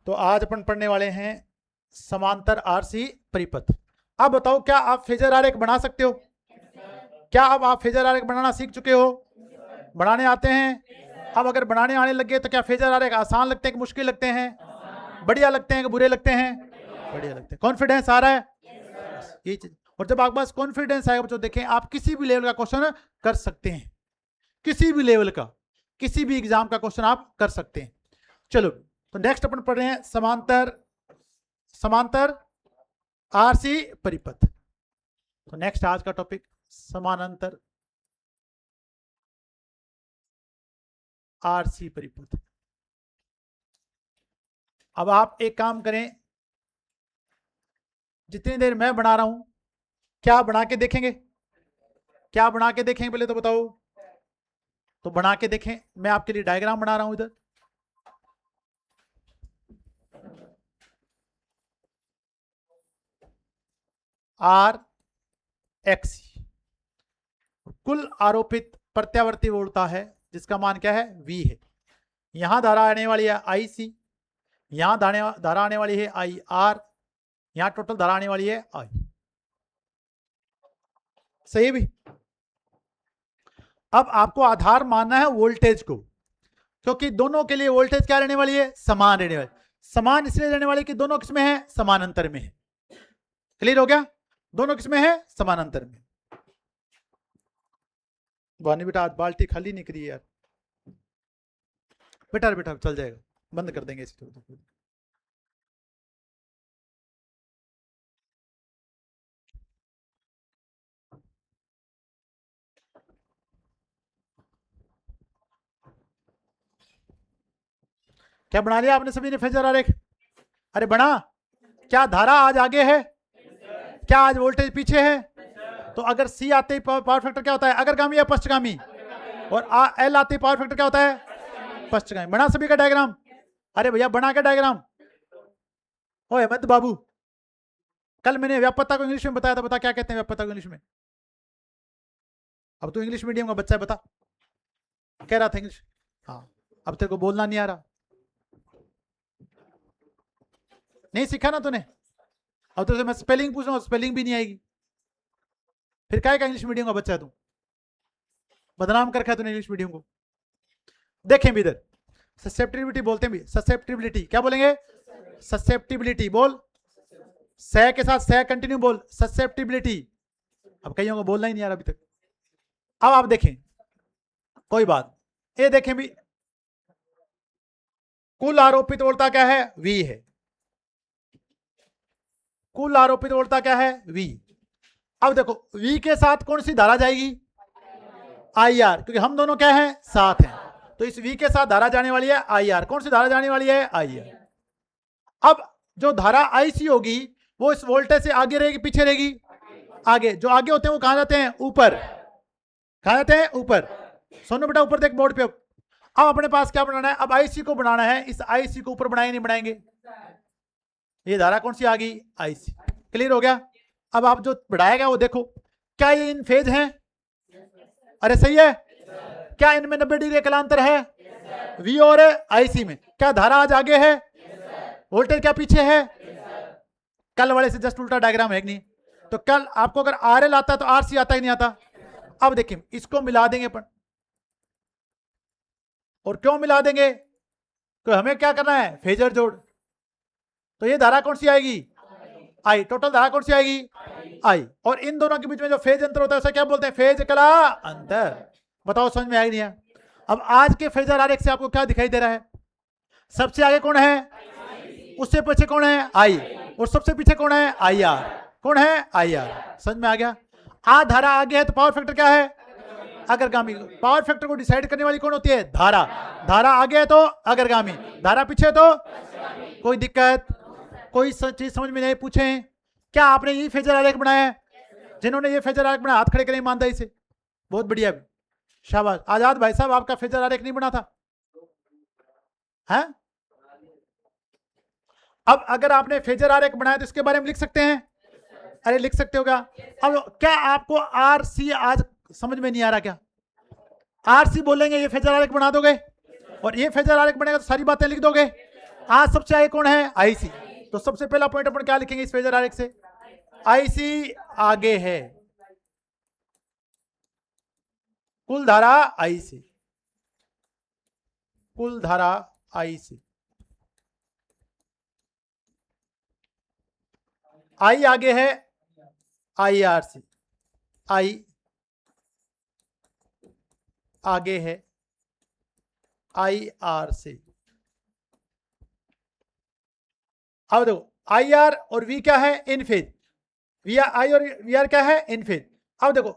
तो आज अपन पढ़ने वाले हैं समांतर आरसी परिपथ। अब बताओ, क्या आप फेजर आरेख बना सकते हो? क्या अब आप फेजर आरेख बनाना सीख चुके हो? बनाने आते हैं? अब अगर बनाने आने लगे तो क्या फेजर आरेख आसान लगते हैं कि मुश्किल लगते हैं? बढ़िया लगते हैं कि बुरे लगते हैं? बढ़िया लगते हैं। कॉन्फिडेंस आ रहा है? ये चीज। और जब आपके पास कॉन्फिडेंस आएगा बच्चों, देखें आप किसी भी लेवल का क्वेश्चन कर सकते हैं, किसी भी लेवल का, किसी भी एग्जाम का क्वेश्चन आप कर सकते हैं। चलो, तो नेक्स्ट अपन पढ़ रहे हैं समांतर आरसी परिपथ। तो नेक्स्ट आज का टॉपिक समानांतर आरसी परिपथ। अब आप एक काम करें, जितनी देर मैं बना रहा हूं, क्या बना के देखेंगे? क्या बना के देखेंगे पहले तो बताओ। तो बना के देखें, मैं आपके लिए डायग्राम बना रहा हूं इधर। आर एक्स कुल आरोपित प्रत्यावर्ती वोल्टता है, जिसका मान क्या है? V है। यहां धारा आने वाली है IC, यहां धारा आने वाली है IR, यहां टोटल धारा आने वाली है I। सही भी। अब आपको आधार मानना है वोल्टेज को, क्योंकि दोनों के लिए वोल्टेज क्या रहने वाली है? समान रहने वाली। समान इसलिए रहने वाली कि दोनों किसमें है? समानांतर में है। क्लियर हो गया? दोनों किसमें है? समानांतर में। वानी बेटा, आज बाल्टी खाली नहीं करी यार। बेटा बेटा चल जाएगा, बंद कर देंगे इसे। क्या बना लिया आपने सभी ने फेजर आरेख? अरे बना। क्या धारा आज आगे है? क्या आज वोल्टेज पीछे है? तो अगर C आते ही पावर फैक्टर क्या होता है? अग्रगामी या पश्चगामी? और L आते ही पावर फैक्टर क्या होता है? पश्चगामी। बना सभी का डायग्राम? अरे भैया बना के डायग्राम। ओए हेमंत बाबू, कल मैंने व्यापकता को इंग्लिश में बताया था, बता क्या कहते हैं व्यापकता को इंग्लिश में? अब तू इंग्लिश मीडियम का बच्चा है, बता। कह रहा था इंग्लिश। हाँ, अब तेरे को बोलना नहीं आ रहा? नहीं सीखा ना तूने? अब तो मैं स्पेलिंग पूछ रहा हूँ, स्पेलिंग भी नहीं आएगी। फिर क्या का इंग्लिश मीडियम का बच्चा है तू? बदनाम कर रखा है तूने इंग्लिश मीडियम को। देखें भी इधर, ससेप्टिबिलिटी बोलते हैं भी। ससेप्टिबिलिटी क्या बोलेंगे? ससेप्टिबिलिटी बोल। सह के साथ सह कंटिन्यू बोल। ससेप्टिबिलिटी। अब कईयों को बोलना ही नहीं आ रहा अभी तक। अब आप देखें, कोई बात, ये देखें भी, कुल आरोपित वोल्टता क्या है? V है। कुल आरोपित वोल्टता क्या है? V। अब देखो, V के साथ कौन सी धारा जाएगी? IR, क्योंकि हम दोनों क्या हैं? साथ हैं। तो इस V के साथ धारा जाने वाली है IR। कौन सी धारा जाने वाली है? IR। अब जो धारा IC होगी वो इस वोल्टेज से आगे रहेगी पीछे रहेगी? आगे। जो आगे होते हैं वो कहां जाते हैं? ऊपर। कहां जाते हैं? ऊपर। सोनू बेटा ऊपर देख बोर्ड पे। अब अपने पास क्या बनाना है? अब IC को बनाना है। इस IC को ऊपर बनाएंगे नहीं बनाएंगे? ये धारा कौन सी आ गई? IC। क्लियर हो गया? अब आप जो बढ़ाएगा वो देखो, क्या ये इन फेज हैं? अरे सही है। क्या इनमें 90 डिग्री कलांतर है? V और IC में। क्या धारा आज आगे है? वोल्टेज क्या पीछे है? कल वाले से जस्ट उल्टा डायग्राम है कि नहीं? तो कल आपको अगर RL आता है तो RC आता ही नहीं आता। अब देखिए, इसको मिला देंगे अपन। और क्यों मिला देंगे? तो हमें क्या करना है? फेजर जोड़। तो ये धारा कौन सी आएगी? I। टोटल धारा कौन सी आएगी? I। और इन दोनों के बीच में जो फेज अंतर होता है उसे क्या बोलते हैं? फेज कला अंतर। बताओ समझ में आई नहीं है? अब आज के फेजर आरेख से आपको क्या दिखाई दे रहा है? सबसे आगे कौन है? उससे पीछे कौन है? I। और सबसे पीछे कौन है? IR। कौन है? IR। समझ में आ गया? आ धारा आगे है तो पावर फैक्टर क्या है? अग्रगामी। पावर फैक्टर को डिसाइड करने वाली कौन होती है? धारा। धारा आगे है तो अग्रगामी, धारा पीछे तो? कोई दिक्कत? कोई चीज समझ में नहीं? पूछे क्या आपने ये फेजर आरेख बनाया है? जिन्होंने ये फेजर आरेख बनाया हाथ खड़े करें ईमानदारी से। बहुत बढ़िया, शाबाश। आजाद भाई साहब, आपका फेजर आरेख नहीं बना था? है? अब अगर आपने फेजर आरेख बनाया तो इसके बारे में लिख सकते हैं? अरे लिख सकते हो क्या? अब क्या आपको RC आज समझ में नहीं आ रहा? क्या RC बोलेंगे ये फेजर आरेख बना दोगे? और ये फेजर आरेख बनेगा तो सारी बातें लिख दोगे? आज सबसे आगे कौन है? आईसी। तो सबसे पहला पॉइंट अपन क्या लिखेंगे इस फेजर आरेख से? आईसी आगे है, कुल धारा आईसी, कुल धारा आईसी। आई आगे है आईआरसी, आई आगे है आईआरसी। अब देखो आई आर और वी क्या है? इन फेज। वी आर, आई और वी आर क्या है? इन फेज। अब देखो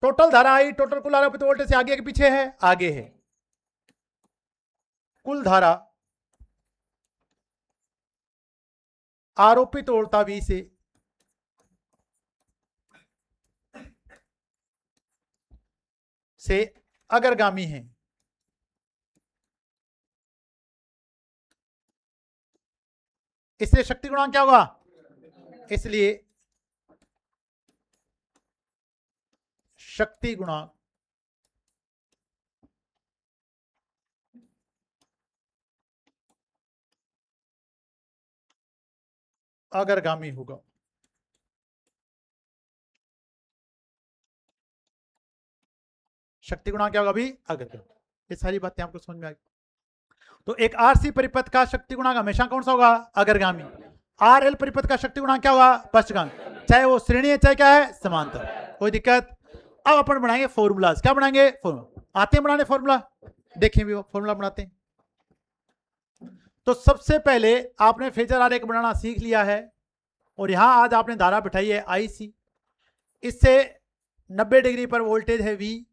टोटल धारा आई, टोटल कुल आरोपित वोल्टेज से आगे के पीछे है? आगे है। कुल धारा आरोपित वोल्टा वी से अग्रगामी है। इसलिए शक्ति गुणांक क्या होगा? इसलिए शक्ति गुणांक अग्रगामी होगा। शक्ति गुणांक क्या होगा अभी? अग्रगामी। ये सारी बातें आपको समझ में आ गई। तो एक आरसी परिपथ का शक्ति गुणांक हमेशा कौन सा होगा? अग्रगामी। आर एल परिपथ का शक्ति गुणांक क्या होगा? पश्चगामी। चाहे वो श्रेणी है चाहे क्या है? समांतर। कोई दिक्कत? अब अपन बनाएंगे फॉर्मूलाज। क्या बनाएंगे? फॉर्मूला। आते हैं बनाने फॉर्मूला? देखें भी वो फॉर्मूला बनाते हैं। तो सबसे पहले आपने फेजर आरेख बनाना सीख लिया है और यहां आज आपने धारा बिठाई है आईसी। इससे 90 डिग्री पर वोल्टेज है वी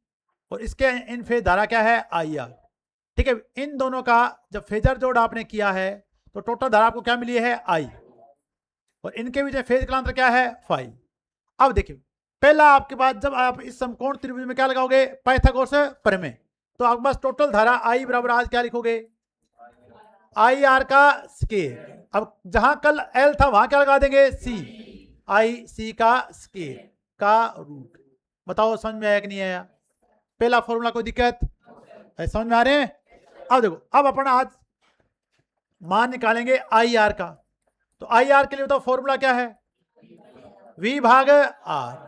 और इसके इन फेज धारा क्या है? I R. ठीक है, इन दोनों का जब फेजर जोड़ आपने किया है तो टोटल धारा आपको क्या मिली है? आई। और इनके बीच फेज कालांतर क्या है? फाई। अब देखिए पहला आपके पास जब आप इस समकोण त्रिभुज में क्या लगाओगे? पाइथागोरस प्रमेय। तो आपके पास टोटल धारा आई बराबर आज क्या लिखोगे? आई आर का स्केयर। अब जहां कल एल था वहां क्या लगा देंगे? सी। आई सी का स्केयर का रूट। बताओ समझ में आया कि नहीं आया? पहला फॉर्मूला कोई दिक्कत? समझ में आ रहे हैं? अब देखो अब अपन आज मान निकालेंगे आई आर का। तो आई आर के लिए बताओ फॉर्मूला क्या है? वी भाग आर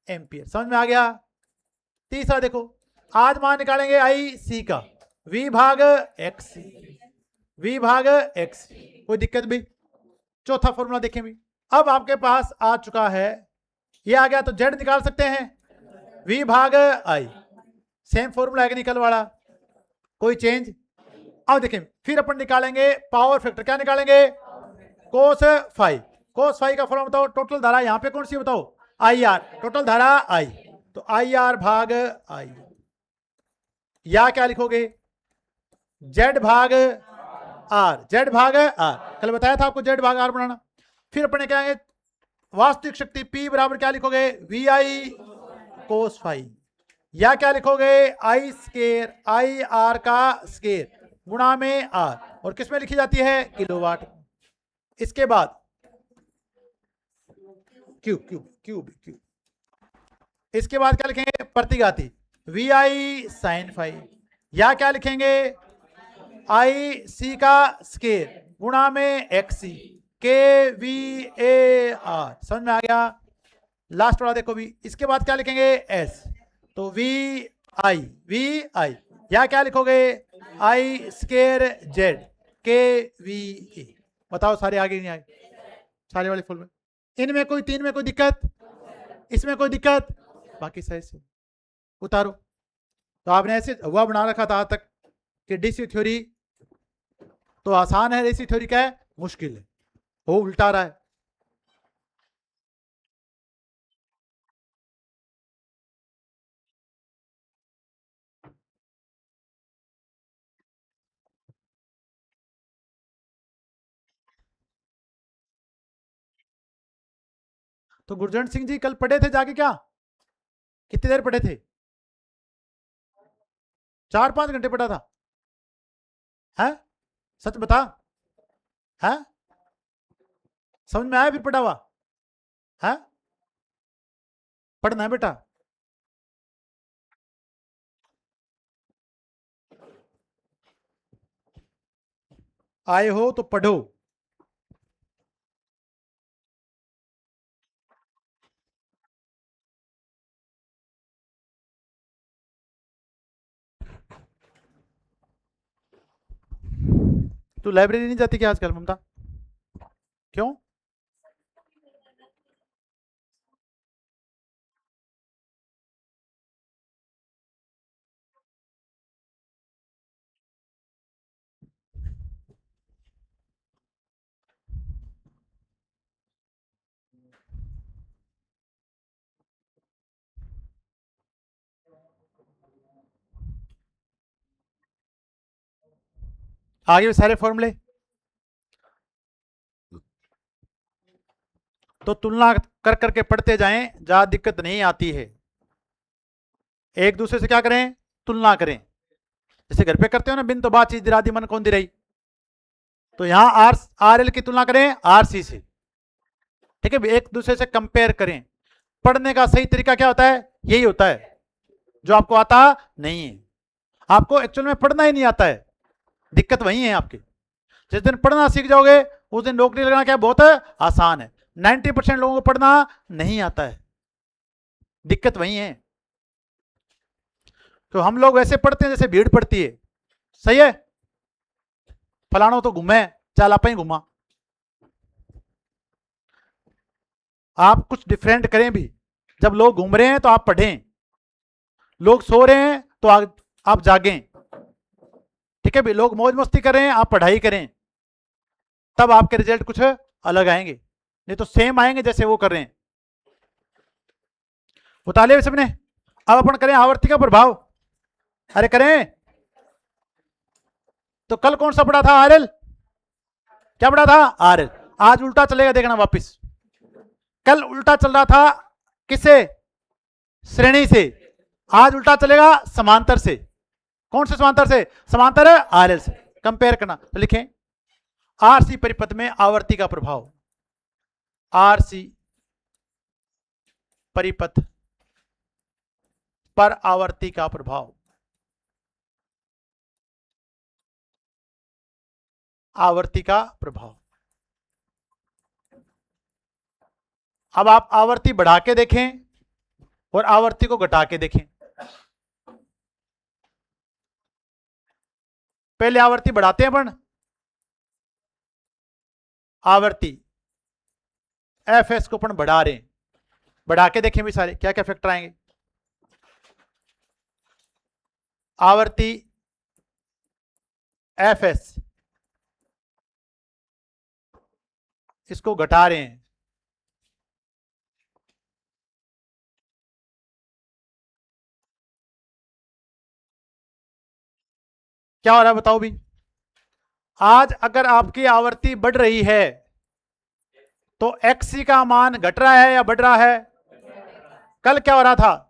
एम्पियर। समझ में आ गया? तीसरा देखो आज मान निकालेंगे आई सी का। वी भाग एक्स, वी भाग एक्स। कोई दिक्कत भी? चौथा फॉर्मूला देखें भी। अब आपके पास आ चुका है, ये आ गया तो जेड निकाल सकते हैं, वी भाग आई। सेम फॉर्मूला है निकल वाला, कोई चेंज? अब देखें फिर अपन निकालेंगे पावर फैक्टर। क्या निकालेंगे? कोस फाइव। कोस फाइव का फॉर्मूला बताओ। टोटल धारा यहां पे कौन सी बताओ? I R. टोटल धारा आई, तो आई आर भाग आई। या क्या लिखोगे? जेड भाग आर। जेड भाग आर, कल बताया था आपको जेड भाग आर बनाना। फिर अपने क्या है? वास्तविक शक्ति P बराबर क्या लिखोगे? V I cos phi. या क्या लिखोगे? आई स्केर, आई आर का स्केर गुणा में आर। और किस में लिखी जाती है? किलोवाट। इसके बाद क्यूब क्यूब क्यूब क्यूब। इसके बाद क्या लिखेंगे? प्रतिघाती वी आई साइन फाइव। या क्या लिखेंगे? आई सी का स्केर गुणा में एक्सी के वी ए आर। समझ में आ गया? लास्ट वाला देखो भी। इसके बाद क्या लिखेंगे? एस। तो वी आई। या क्या लिखोगे? आई स्केर जेड के वी ए। बताओ सारे आगे नहीं आए? सारे वाले फुल में। इनमें कोई तीन में कोई दिक्कत? इसमें कोई दिक्कत? बाकी सही से उतारो। तो आपने ऐसे हुआ बना रखा था आज तक कि डीसी थ्योरी तो आसान है, डीसी थ्योरी क्या है? मुश्किल है। वो उल्टा रहा है। तो गुरजंट सिंह जी कल पढ़े थे जाके क्या? कितनी देर पढ़े थे? 4-5 घंटे पढ़ा था? है? सच बता। है? समझ में आया फिर पढ़ा हुआ? है? पढ़ना है बेटा। आए हो तो पढ़ो। तू लाइब्रेरी नहीं जाती क्या आजकल ममता? क्यों? आगे भी सारे फॉर्मूले तो तुलना कर करके पढ़ते जाएं, ज्यादा दिक्कत नहीं आती है। एक दूसरे से क्या करें? तुलना करें। जैसे घर पे करते हो ना, बिन तो बात चीज दिरा दी मन कौन दी रही। तो यहां आर एल की तुलना करें आर सी से। ठीक है, एक दूसरे से कंपेयर करें। पढ़ने का सही तरीका क्या होता है? यही होता है, जो आपको आता नहीं है। आपको एक्चुअल में पढ़ना ही नहीं आता है, दिक्कत वही है आपकी। जिस दिन पढ़ना सीख जाओगे उस दिन नौकरी लगना क्या बहुत आसान है। 90% लोगों को पढ़ना नहीं आता है, दिक्कत वही है। तो हम लोग वैसे पढ़ते हैं जैसे भीड़ पड़ती है। सही है, फलानो तो घूमे, चल आप ही घुमा। आप कुछ डिफरेंट करें भी। जब लोग घूम रहे हैं तो आप पढ़ें, लोग सो रहे हैं तो आप जागें। ठीक है भी, लोग मौज मस्ती कर रहे हैं, आप पढ़ाई करें, तब आपके रिजल्ट कुछ अलग आएंगे। नहीं तो सेम आएंगे जैसे वो कर रहे हैं। बता लिया सबने? अब अपन करें आवर्ती का प्रभाव। अरे करें। तो कल कौन सा पढ़ा था? आरएल। क्या पढ़ा था? आरएल। आज उल्टा चलेगा, देखना वापिस। कल उल्टा चल रहा था किससे? श्रेणी से। आज उल्टा चलेगा समांतर से। कौन से समांतर से? समांतर आरएल से। कंपेयर करना, तो लिखें आरसी परिपथ में आवर्ती का प्रभाव। आरसी परिपथ पर आवर्ती का प्रभाव। आवर्ती का प्रभाव। अब आप आवर्ती बढ़ा के देखें और आवर्ती को घटा के देखें। पहले आवर्ती बढ़ाते हैं अपन। आवर्ती एफ एस को अपन बढ़ा रहे हैं, बढ़ा के देखें भी सारे क्या क्या फैक्टर आएंगे। आवर्ती एफ एस, इसको घटा रहे हैं। क्या हो रहा है बताओ भी? आज अगर आपकी आवर्ती बढ़ रही है तो एक्सी का मान घट रहा है या बढ़ रहा है? कल क्या हो रहा था?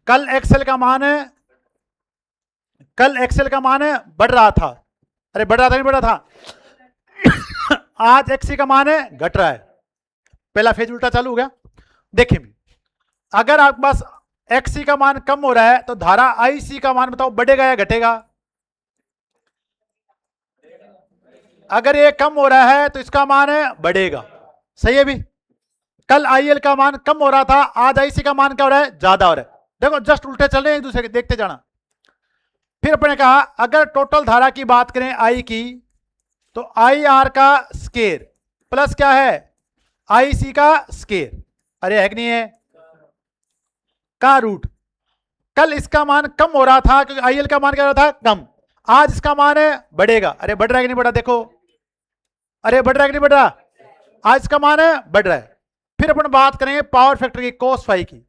कल एक्सेल का मान बढ़ रहा था। अरे बढ़ रहा था, नहीं बढ़ रहा था? आज एक्सी का मान घट रहा है। पहला फेज उल्टा चालू हो गया। देखें भी, अगर आपके पास एक्सी का मान कम हो रहा है तो धारा आईसी का मान बताओ बढ़ेगा या घटेगा? अगर ये कम हो रहा है तो इसका मान बढ़ेगा। सही है भी? कल आईएल का मान कम हो रहा था, आज आईसी का मान क्या हो रहा है? ज्यादा हो रहा है। देखो जस्ट उल्टे चल रहे हैं एक दूसरे के, देखते जाना। फिर अपने कहा अगर टोटल धारा की बात करें आई की, तो आई आर का स्केयर प्लस क्या है? आई सी का स्केयर। अरे है कि नहीं है? का रूट। कल इसका मान कम हो रहा था क्योंकि आईएल का मान क्या हो रहा था? कम। आज इसका मान बढ़ेगा। अरे बढ़ रहा है कि नहीं बढ़ रहा? देखो, अरे बढ़ रहा है कि नहीं बढ़ रहा? आज इसका मान बढ़ रहा है। फिर अपन बात करें पावर फैक्टर की, कोस फाई की।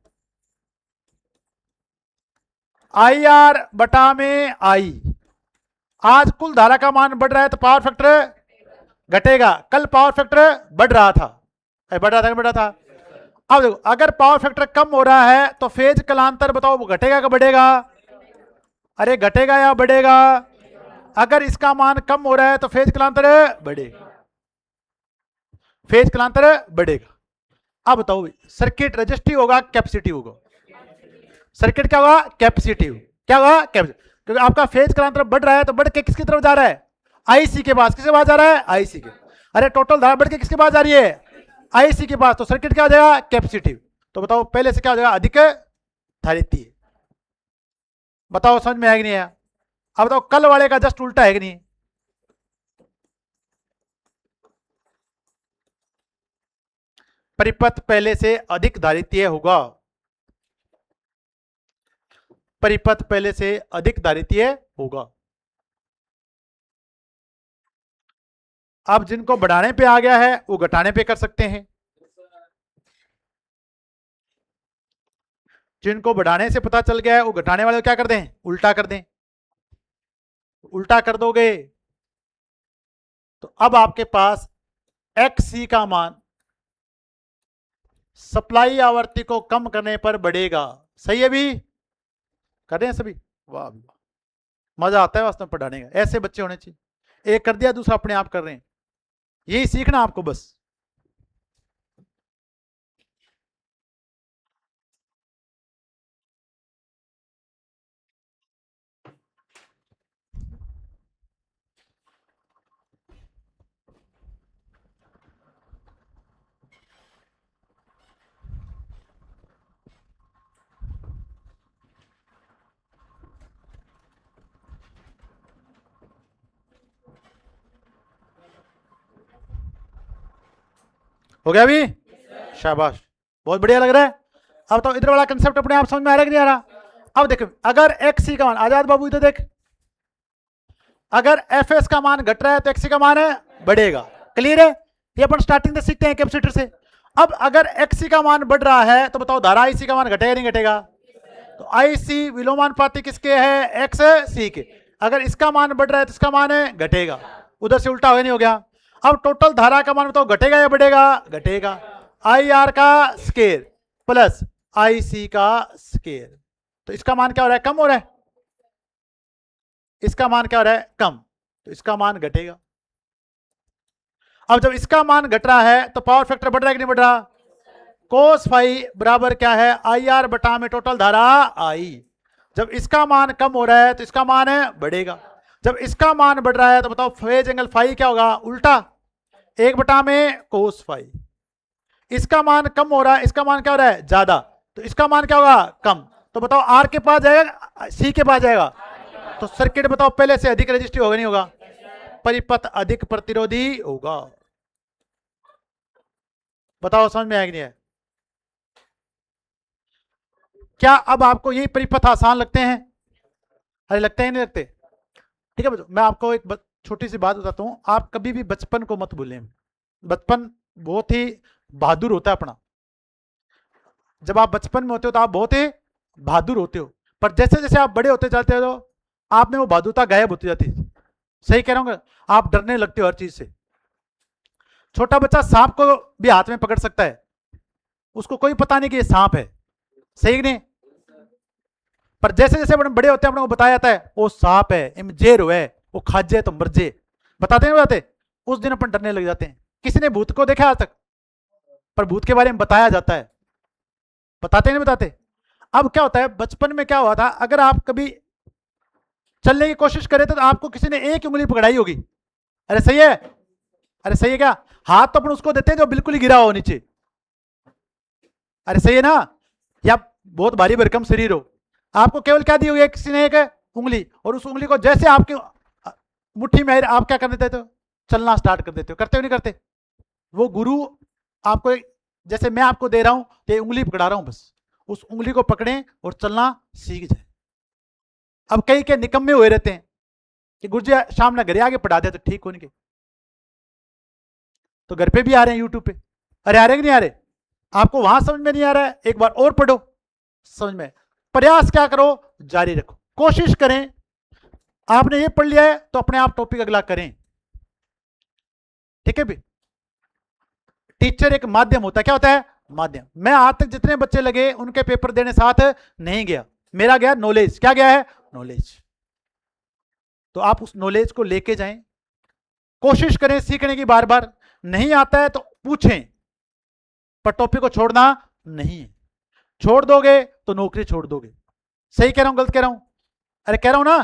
आई आर बटा में आई। आज कुल धारा का मान बढ़ रहा है तो पावर फैक्टर घटेगा। कल पावर फैक्टर बढ़ रहा था, बढ़ रहा था, बढ़ रहा था। अब देखो, अगर पावर फैक्टर कम हो रहा है तो फेज कलांतर बताओ वो घटेगा कि बढ़ेगा? अरे घटेगा या बढ़ेगा? अगर इसका मान कम हो रहा है तो फेज कलांतर बढ़ेगा। फेज कलांतर बढ़ेगा। अब बताओ सर्किट रेजिस्टिव होगा कैपेसिटिव होगा? सर्किट क्या होगा? कैपेसिटिव। क्या होगा? कैपेसिटिव। क्योंकि आपका फेज कालांतर बढ़ रहा है तो बढ़ के किसकी तरफ जा रहा है, आईसी के पास। किसके पास जा रहा है, आईसी के। अरे टोटल धारा बढ़ के किसके पास जा रही है, आईसी के पास। तो सर्किट क्या हो जाएगा, कैपेसिटिव। तो बताओ पहले से क्या हो जाएगा, अधिक धारित्य। बताओ समझ में आया कि नहीं आया। अब बताओ कल वाले का जस्ट उल्टा है कि नहीं। परिपथ पहले से अधिक धारित्य होगा, परिपथ पहले से अधिक धारित्य होगा। अब जिनको बढ़ाने पे आ गया है वो घटाने पे कर सकते हैं, जिनको बढ़ाने से पता चल गया है वो घटाने वाले को क्या कर दें, उल्टा कर दें। उल्टा कर दोगे तो अब आपके पास XC का मान सप्लाई आवृत्ति को कम करने पर बढ़ेगा। सही है भी, कर रहे हैं सभी, वाह मजा आता है वास्तव में पढ़ाने का। ऐसे बच्चे होने चाहिए, एक कर दिया दूसरा अपने आप कर रहे हैं। यही सीखना आपको बस। हो गया अभी, शाबाश, बहुत बढ़िया लग रहा है। अब तो इधर वाला कंसेप्ट अपने आप समझ में आ रहा है कि नहीं आ रहा। अब देखो अगर XC का मान, आजाद बाबू इधर देख, अगर FS का मान घट रहा है तो XC का मान है बढ़ेगा। क्लियर है, ये अपन स्टार्टिंग से सीखते हैं कैपेसिटर से। अब अगर XC का मान बढ़ रहा है तो बताओ धारा IC का मान घटेगा नहीं घटेगा। तो IC विलोमानुपाती किसके है, XC के। अगर इसका मान बढ़ रहा है तो इसका मान है घटेगा, उधर से उल्टा हो गया नहीं हो गया। अब टोटल धारा का मान बताओ घटेगा या बढ़ेगा, घटेगा। IR का स्केयर प्लस IC का स्केयर, तो इसका मान क्या हो रहा है, कम हो रहा है। इसका मान क्या हो रहा है, कम, तो इसका मान घटेगा। अब जब इसका मान घट रहा है तो पावर फैक्टर बढ़ रहा है कि नहीं बढ़ रहा। कोस फाई बराबर क्या है, IR बटा में टोटल धारा I। जब इसका मान कम हो रहा है तो इसका मान है बढ़ेगा। जब इसका मान बढ़ रहा है तो बताओ फेज एंगल फाई क्या होगा, उल्टा, 1 बटा में कोस फाई। इसका मान कम हो रहा है, इसका मान क्या हो रहा है, ज्यादा, तो इसका मान क्या होगा, कम। तो बताओ R के पास जाएगा, C के पास जाएगा। तो सर्किट बताओ पहले से अधिक रेजिस्टिव होगा नहीं होगा, परिपथ अधिक प्रतिरोधी होगा। बताओ समझ में आएगा नहीं है। क्या अब आपको यही परिपथ आसान लगते हैं, अरे लगते हैं नहीं लगते। ठीक है बच्चों, मैं आपको एक छोटी सी बात बताता हूं, आप कभी भी बचपन को मत भूलें। बचपन बहुत ही बहादुर होता है अपना। जब आप बचपन में होते हो तो आप बहुत ही बहादुर होते हो, पर जैसे जैसे आप बड़े होते जाते हो आप में वो बहादुरता गायब होती जाती है। सही कह रहा हूँ, आप डरने लगते हो हर चीज से। छोटा बच्चा सांप को भी हाथ में पकड़ सकता है, उसको कोई पता नहीं कि ये सांप है, सही नहीं। पर जैसे जैसे बड़े होते हैं अपने को बताया जाता है वो सांप है, इमजेर है, वो खाजे तो मरजे, बताते नहीं बताते, उस दिन अपन डरने लग जाते हैं। किसी ने भूत को देखा आज तक, पर भूत के बारे में बताया जाता है, बताते नहीं बताते। अब क्या होता है, बचपन में क्या हुआ था, अगर आप कभी चलने की कोशिश करें तो आपको किसी ने एक उंगली पकड़ाई होगी, अरे सही है, अरे सही है क्या, हाथ तो अपन उसको देते हैं जो बिल्कुल ही गिरा हो नीचे, अरे सही है ना, या बहुत भारी भरकम शरीर हो, आपको केवल क्या दी हुई है, किसी ने एक उंगली, और उस उंगली को जैसे आपके मुट्ठी में आप क्या कर देते हो, चलना स्टार्ट कर देते हो, करते हो नहीं करते। वो गुरु आपको जैसे मैं आपको दे रहा हूं तो ये उंगली पकड़ा रहा हूं, बस उस उंगली को पकड़ें और चलना सीख जाए। अब कई के निकम्मे हुए रहते हैं कि गुरुजी शाम ना घरे आगे पढ़ा दे तो ठीक होने के, तो घर पे भी आ रहे हैं यूट्यूब पे, अरे आ रहे कि नहीं आ रहे, आपको वहां समझ में नहीं आ रहा है, एक बार और पढ़ो समझ में। प्रयास क्या करो, जारी रखो, कोशिश करें। आपने ये पढ़ लिया है तो अपने आप टॉपिक अगला करें, ठीक है भी। टीचर एक माध्यम होता है, क्या होता है, माध्यम। मैं आज तक जितने बच्चे लगे उनके पेपर देने साथ नहीं गया, मेरा गया नॉलेज, क्या गया है, नॉलेज। तो आप उस नॉलेज को लेके जाएं, कोशिश करें सीखने की, बार बार नहीं आता है तो पूछें, पर टॉपिक को छोड़ना नहीं है, छोड़ दोगे तो नौकरी छोड़ दोगे। सही कह रहा हूं गलत कह रहा हूं, अरे कह रहा हूं ना,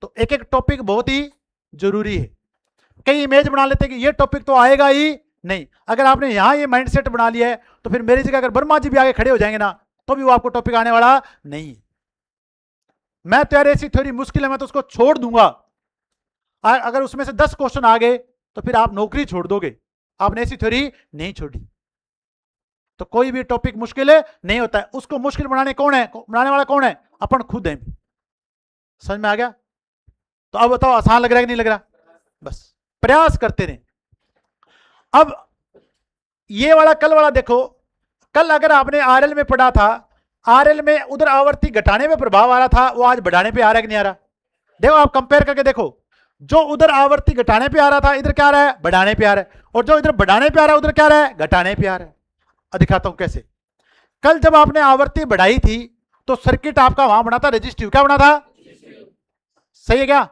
तो एक एक टॉपिक बहुत ही जरूरी है। कई इमेज बना लेते हैं कि ये टॉपिक तो आएगा ही नहीं। अगर आपने यहां ये माइंडसेट बना लिया है तो फिर मेरी जगह अगर वर्मा जी भी आगे खड़े हो जाएंगे ना तो भी वो आपको टॉपिक आने वाला नहीं। मैं तो यार ऐसी थ्योरी मुश्किल है, मैं तो उसको छोड़ दूंगा। अगर उसमें से 10 क्वेश्चन आ गए तो फिर आप नौकरी छोड़ दोगे। आपने ऐसी थ्योरी नहीं छोड़ी। तो कोई भी टॉपिक मुश्किल है नहीं होता है, उसको मुश्किल बनाने वाला कौन है? अपन खुद हैं। समझ में आ गया? तो अब बताओ आसान लग रहा है कि नहीं लग रहा? बस प्रयास करते रहे। अब ये वाला कल वाला देखो, कल अगर आपने आरएल में पढ़ा था, आरएल में उधर आवर्ती घटाने में प्रभाव आ रहा था, वो आज बढ़ाने पे आ रहा है कि नहीं आ रहा? देखो आप कंपेयर करके देखो, जो उधर आवर्ती घटाने पे आ रहा था इधर क्या आ रहा है? बढ़ाने पे आ रहा है। और जो इधर बढ़ाने पे आ रहा है उधर क्या आ रहा है? घटाने पे आ रहा है। दिखाता हूं कैसे। कल जब आपने आवर्ती बढ़ाई थी तो सर्किट आपका वहां बना था रेजिस्टिव। क्या बना था? सही है क्या?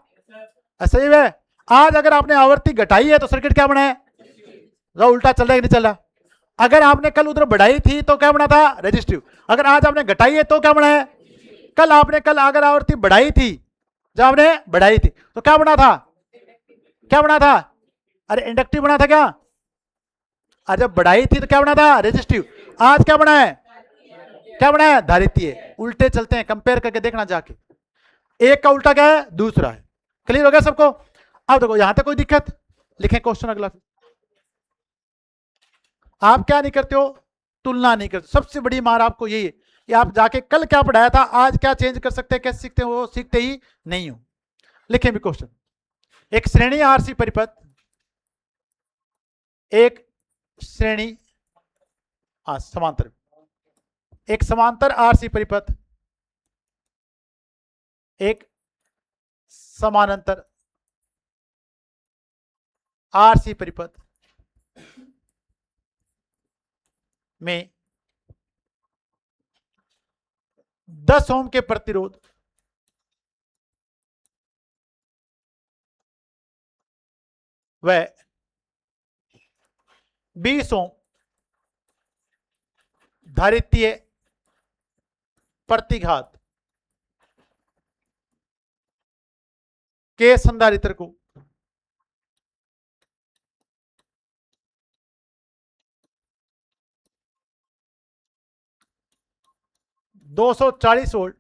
सही है। आज अगर आपने आवर्ती घटाई है तो सर्किट क्या बना है? उल्टा चल रहा है कि नहीं चल रहा? अगर आपने कल उधर बढ़ाई थी तो क्या बना था? रेजिस्टिव। अगर आज आपने घटाई है तो क्या बना है? कल अगर आवृत्ति बढ़ाई थी, जब आपने बढ़ाई थी तो क्या बना था? क्या बना था? अरे इंडक्टिव बना था क्या? आज जब बढ़ाई थी तो क्या बना था? रेजिस्टिव। आज क्या बना है? क्या बना है? धारितीय। उल्टे चलते हैं, कंपेयर करके देखना जाके। एक का उल्टा क्या है? दूसरा है। क्लियर हो गया सबको? अब देखो यहां तक कोई दिक्कत? लिखें क्वेश्चन अगला। आप क्या नहीं करते हो? तुलना नहीं करते। सबसे बड़ी मार आपको यही है कि आप जाके कल क्या पढ़ाया था आज क्या चेंज कर सकते हैं, कैसे सीखते हैं, वो सीखते ही नहीं हो। लिखें भी क्वेश्चन। एक श्रेणी आरसी परिपथ, एक श्रेणी समांतर, एक समांतर आरसी परिपथ, एक समानांतर आरसी परिपथ में 10 ओम के प्रतिरोध व 20 ओम धारितीय प्रतिघात के संधारित्र को 240 वोल्ट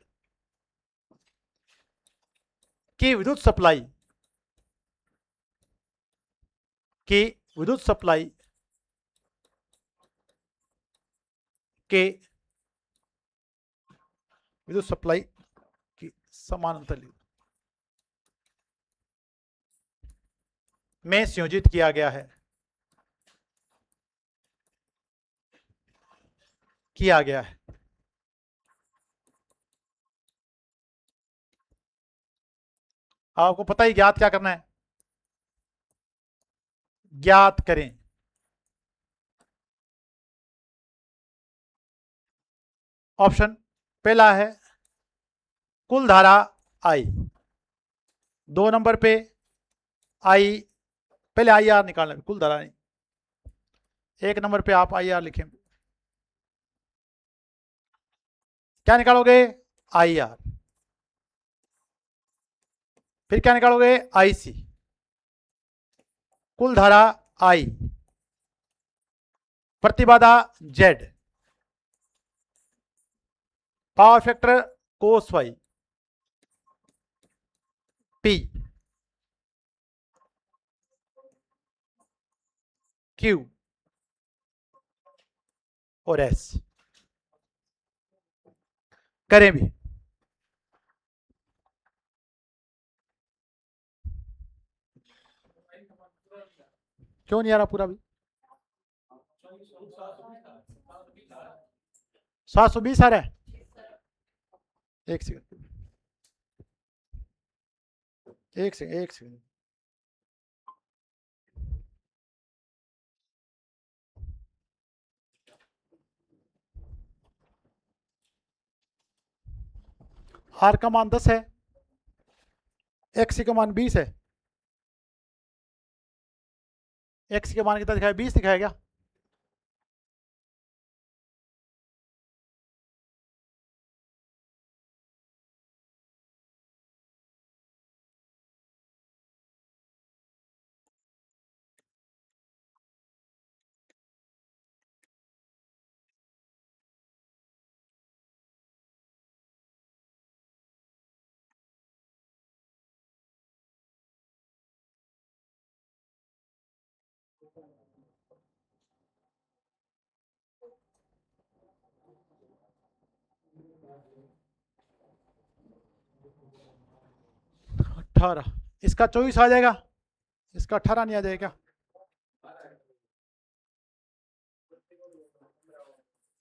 की विद्युत सप्लाई की समानांतर में संयोजित किया गया है। आपको पता ही ज्ञात क्या करना है? ज्ञात करें ऑप्शन पहला है कुल धारा आई, 2 नंबर पे आई, पहले आई आर निकालना, कुल धारा नहीं। 1 नंबर पे आप आई आर लिखें। क्या निकालोगे? I R. फिर क्या निकालोगे? आईसी। कुल धारा आई, प्रतिबाधा Z, power factor cos y, P, Q और एस। करें भी। क्यों नहीं आ रहा पूरा भी? 720 आ रहा है। एक सेकंड, एक सेकंड। आर का मान 10 है, एक्स का मान 20 है। एक्स के मान कितना दिखाया? 20 दिखाया क्या? 18, इसका 24 आ जाएगा, इसका 18 नहीं आ जाएगा?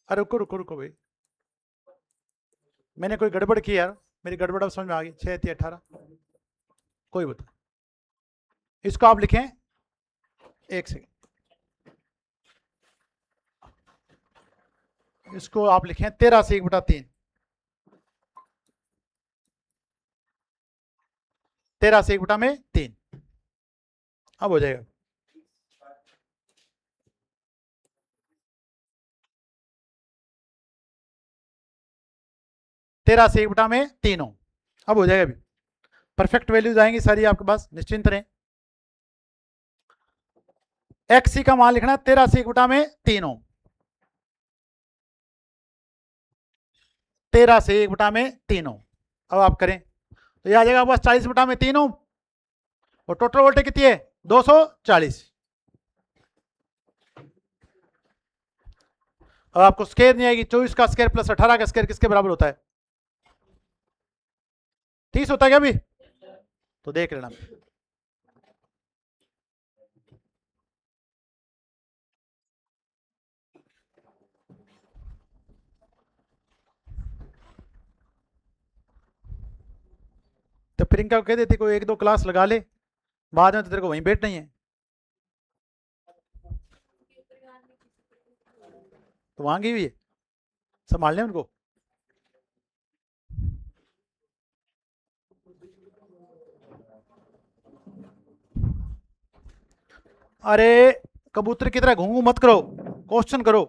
अरे रुको रुको रुको भाई, मैंने कोई गड़बड़ की यार, मेरी गड़बड़ अब समझ में आ गई। 6 थी 18, कोई बता, इसको आप लिखें, एक सेकेंड, इसको आप लिखें 13 से 1/3, 13 से 1/3, अब हो जाएगा। तेरह से 1/3 हो, अब हो जाएगा। अभी परफेक्ट वैल्यूज आएंगी सारी आपके पास, निश्चिंत रहें। एक्स सी का मान लिखना है 13 से 1/3 हो, 13 से 1/3 हो। अब आप करें तो यह आ जाएगा बस 40/3 हो, और टोटल वोल्टेज कितनी है 240। अब आपको स्केयर नहीं आएगी, 24 का स्केयर प्लस 18 का स्केयर किसके बराबर होता है? 30 होता है क्या अभी? तो देख लेना। तो प्रियंका को कह देती कोई 1-2 क्लास लगा ले, बाद में तो तेरे को वहीं बैठना ही है। तो वहां गई हुई है, संभाल लें उनको। अरे कबूतर की तरह घूमू मत करो, क्वेश्चन करो।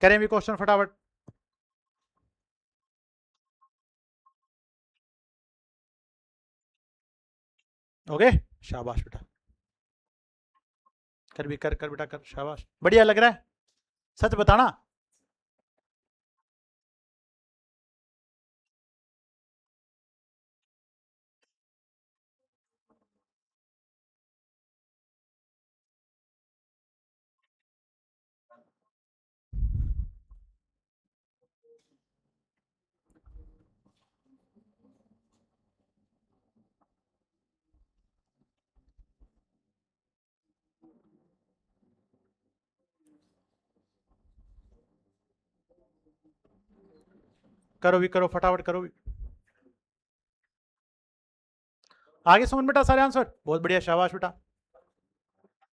करें भी क्वेश्चन फटाफट। ओके, शाबाश बेटा, कर भी कर बेटा कर, शाबाश, बढ़िया लग रहा है, सच बताना। करो भी करो, फटाफट करो भी। आगे सुमन बेटा सारे आंसर, बहुत बढ़िया, शाबाश बेटा,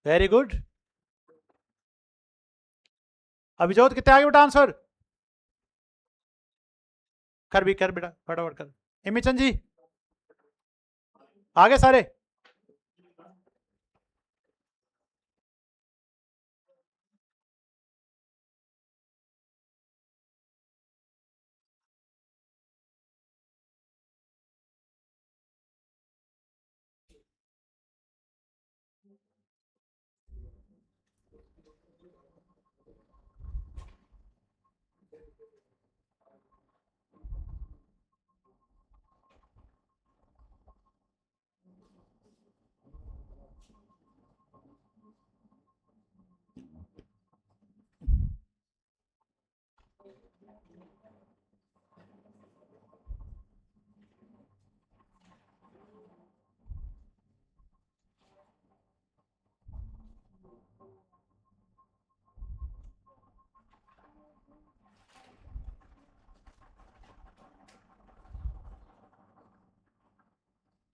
वेरी गुड। अभिजोत कितने आगे बेटा आंसर? कर भी कर बेटा, फटाफट कर। एमिचंद जी आगे सारे?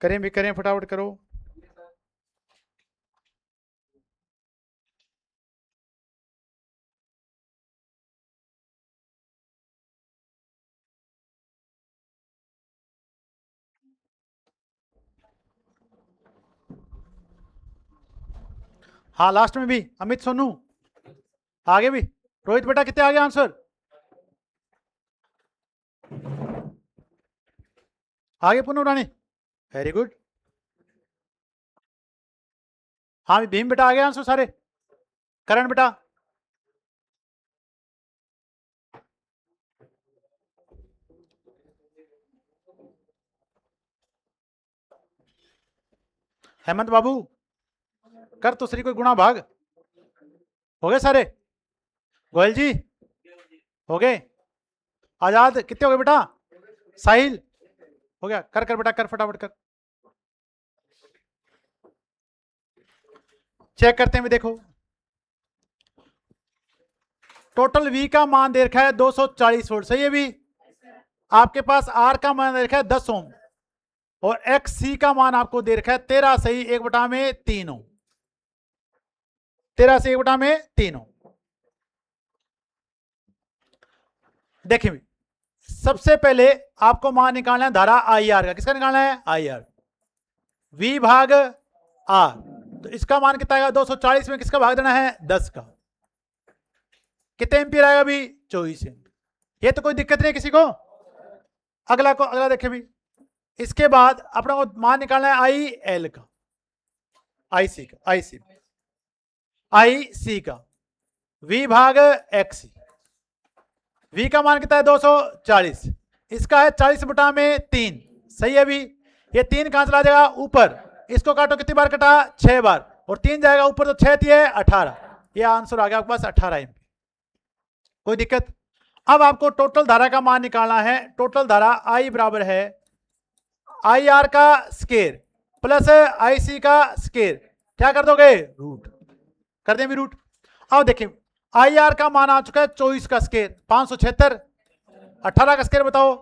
करें भी करें, फटाफट करो। हाँ लास्ट में भी अमित सोनू आगे भी। रोहित बेटा कितने आगे आंसर? आगे पुनः रानी, वेरी गुड। हाँ भीम बेटा आगे आंसर सारे। करण बेटा हेमंत बाबू कर तो श्री कोई गुणा भाग हो गए सारे? गोयल जी हो गए? आजाद कितने हो गए बेटा? साहिल हो गया? कर कर बेटा कर, फटाफट कर। चेक करते हैं भी, देखो टोटल V का मान दे रखा है 240 वोल्ट, सही है भी? आपके पास R का मान दे रखा है 10 ओम और XC का मान आपको दे रखा है 13, सही, 1/3 ओम, 13 से 1/3 ओम। देखिए सबसे पहले आपको मान निकालना है धारा IR का। किसका निकालना है? IR। V भाग R, तो इसका मान कितना आएगा? 240 में किसका भाग देना है? 10 का। कितने एम्पियर आएगा भी? 24 एम्पियर। ये तो कोई दिक्कत नहीं है किसी को। अगला देखिए भी, इसके बाद अपना को मान निकालना है IL का, IC का, V भाग XC। V का मान कितना है? 240, इसका है 40/3, सही है भी? ये 3 कहां चला जाएगा? ऊपर। इसको काटो, कितनी बार कटा? 6 बार, और 3 जाएगा ऊपर, तो 6 है 18। ये आंसर आ गया आपके पास 18 एम्पियर। कोई दिक्कत? अब आपको टोटल धारा का मान निकालना है। टोटल धारा I बराबर है IR का स्केयर प्लस IC का स्केयर, क्या कर दोगे? रूट कर दें भी, रूट। अब देखिए IR का मान आ चुका है 24 का स्केयर 576, 18 का स्केयर बताओ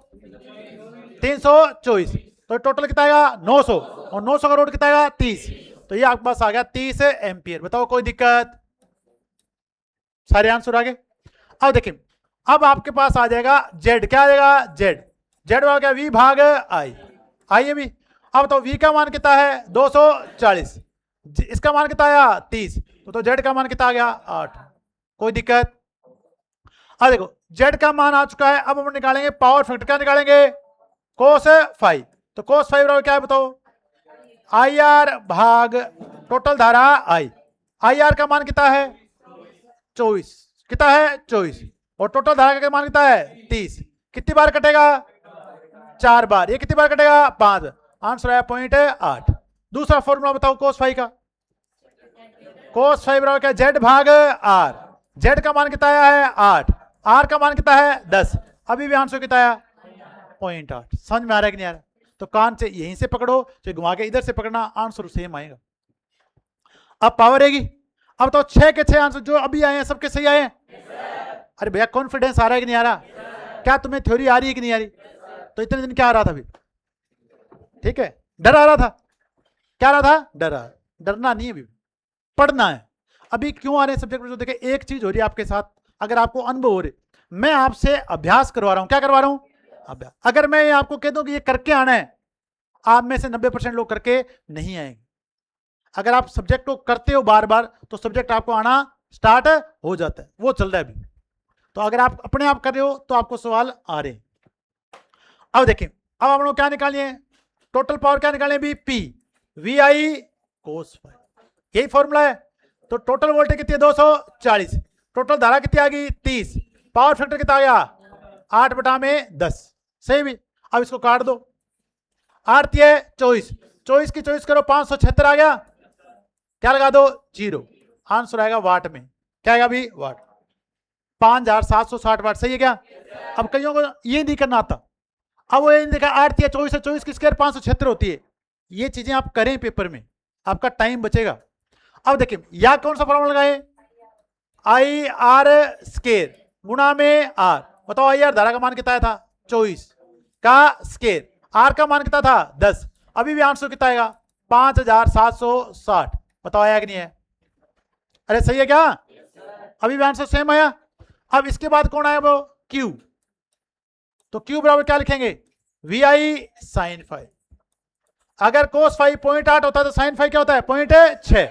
324, तो टोटल कितना आएगा? 900, और 900 का रूट कितना आएगा? 30, तो ये आपके पास आ गया 30 एम्पियर। बताओ कोई दिक्कत? सारे आंसर आ गए। अब देखिए अब आपके पास आ जाएगा Z, क्या आ जाएगा? Z आ गया V भाग I है भी। अब तो V का मान कितना है? 240, इसका मान कितना आया? 30, तो Z का मान कितना आ गया? 8। कोई दिक्कत? अब देखो Z का मान आ चुका है। अब हम निकालेंगे पावर फैक्टर। क्या निकालेंगे? cos 5, तो cos 5 बराबर क्या है बताओ? IR भाग टोटल धारा I। IR का मान कितना है? 24, कितना है? 24, और टोटल धारा का मान कितना है? 30। कितनी बार कटेगा? 4 बार। ये कितनी बार कटेगा? 5। आंसर आया 0.8। दूसरा फॉर्मूला बताओ cos 5 का। cos 5 बराबर क्या? Z भाग R। Z का मान कितना आया है? 8, R का मान कितना है? 10। अभी भी आंसर कितना आया? 0.8। समझ में आ रहा है कि नहीं आ रहा? तो कान से यहीं से पकड़ो, चाहे घुमा के इधर से पकड़ना, आंसर सेम आएगा। अब पावर रहेगी। अब तो 6 के 6 आंसर जो अभी आए हैं सबके सही आए हैं। अरे भैया कॉन्फिडेंस आ रहा है कि नहीं आ रहा? क्या तुम्हें थ्योरी आ रही है कि नहीं आ रही? तो इतने दिन क्या आ रहा था अभी? ठीक है, डर आ रहा था। क्या आ रहा था? डरना नहीं है, अभी पढ़ना है। अभी क्यों आ रहे हैं सब्जेक्ट? जो देखे एक चीज हो रही है आपके साथ, अगर आपको अनुभव हो रहे, मैं आपसे अभ्यास करवा रहा हूं। क्या करवा रहा हूं? अभ्यास। अगर मैं आपको कह दूं कि ये करके आना है, आप में से 90% लोग करके नहीं आएंगे। अगर आप सब्जेक्ट को करते हो बार बार, तो सब्जेक्ट आपको आना स्टार्ट हो जाता है, वो चल रहा है अभी। तो अगर आप अपने आप कर रहे हो तो आपको सवाल आ रहे हैं। अब देखिए अब हम लोग क्या निकालनी है? टोटल पावर क्या निकालनी है? भी P VI cos 5, यही फॉर्मूला है। तो टोटल वोल्टेज कितनी है? 240। टोटल धारा कितनी आ गई? 30। पावर फैक्टर कितना आ गया? 8/10, सही भी? अब इसको काट दो। 8 है 24, 24 की 24 करो, 576 आ गया। क्या लगा दो? 0। आंसर आएगा वाट में। क्या आएगा भी? वाट। 5760 वाट, सही है क्या? अब कईयों को ये नहीं करना आता। अब वो ये नहीं देखा 8 है 24 है, 24 की स्क्वायर 576 होती है। ये चीजें आप करें पेपर में, आपका टाइम बचेगा। अब देखिए या कौन सा फॉर्मूला लगाए? IR स्केयर गुणा में R। बताओ IR धारा का मान कितना था? 24 का स्केयर, R का मान कितना था? 10। अभी भी आंसर कितना आएगा? 5760। बताओ आया कि नहीं है? अरे सही है क्या? अभी भी आंसर सेम आया। अब इसके बाद कौन आया? वो Q। तो Q बराबर क्या लिखेंगे? VI sin 5। अगर cos 5 0.8 होता है तो sin 5 क्या होता है? 0.6।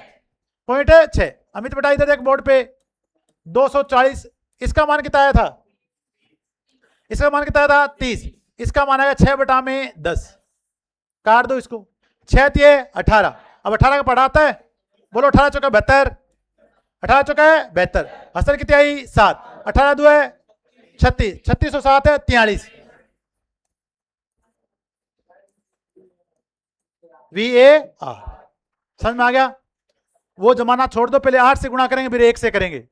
0.6। अमित बेटा इधर देख बोर्ड पे 240, इसका मान कितना आया था? इसका मान कितना आया था? 30। इसका मान आएगा 6/10। काट दो इसको। 6 दिए 18। अब 18 का पढ़ाता है, बोलो 18 चौका 72, 18 चौका है 72। असर कितनी आई? 7। 18 2 है 36, 36 और 7 है 43। VAR। समझ में आ गया? वो जमाना छोड़ दो, पहले 8 से गुणा करेंगे फिर 1 से करेंगे,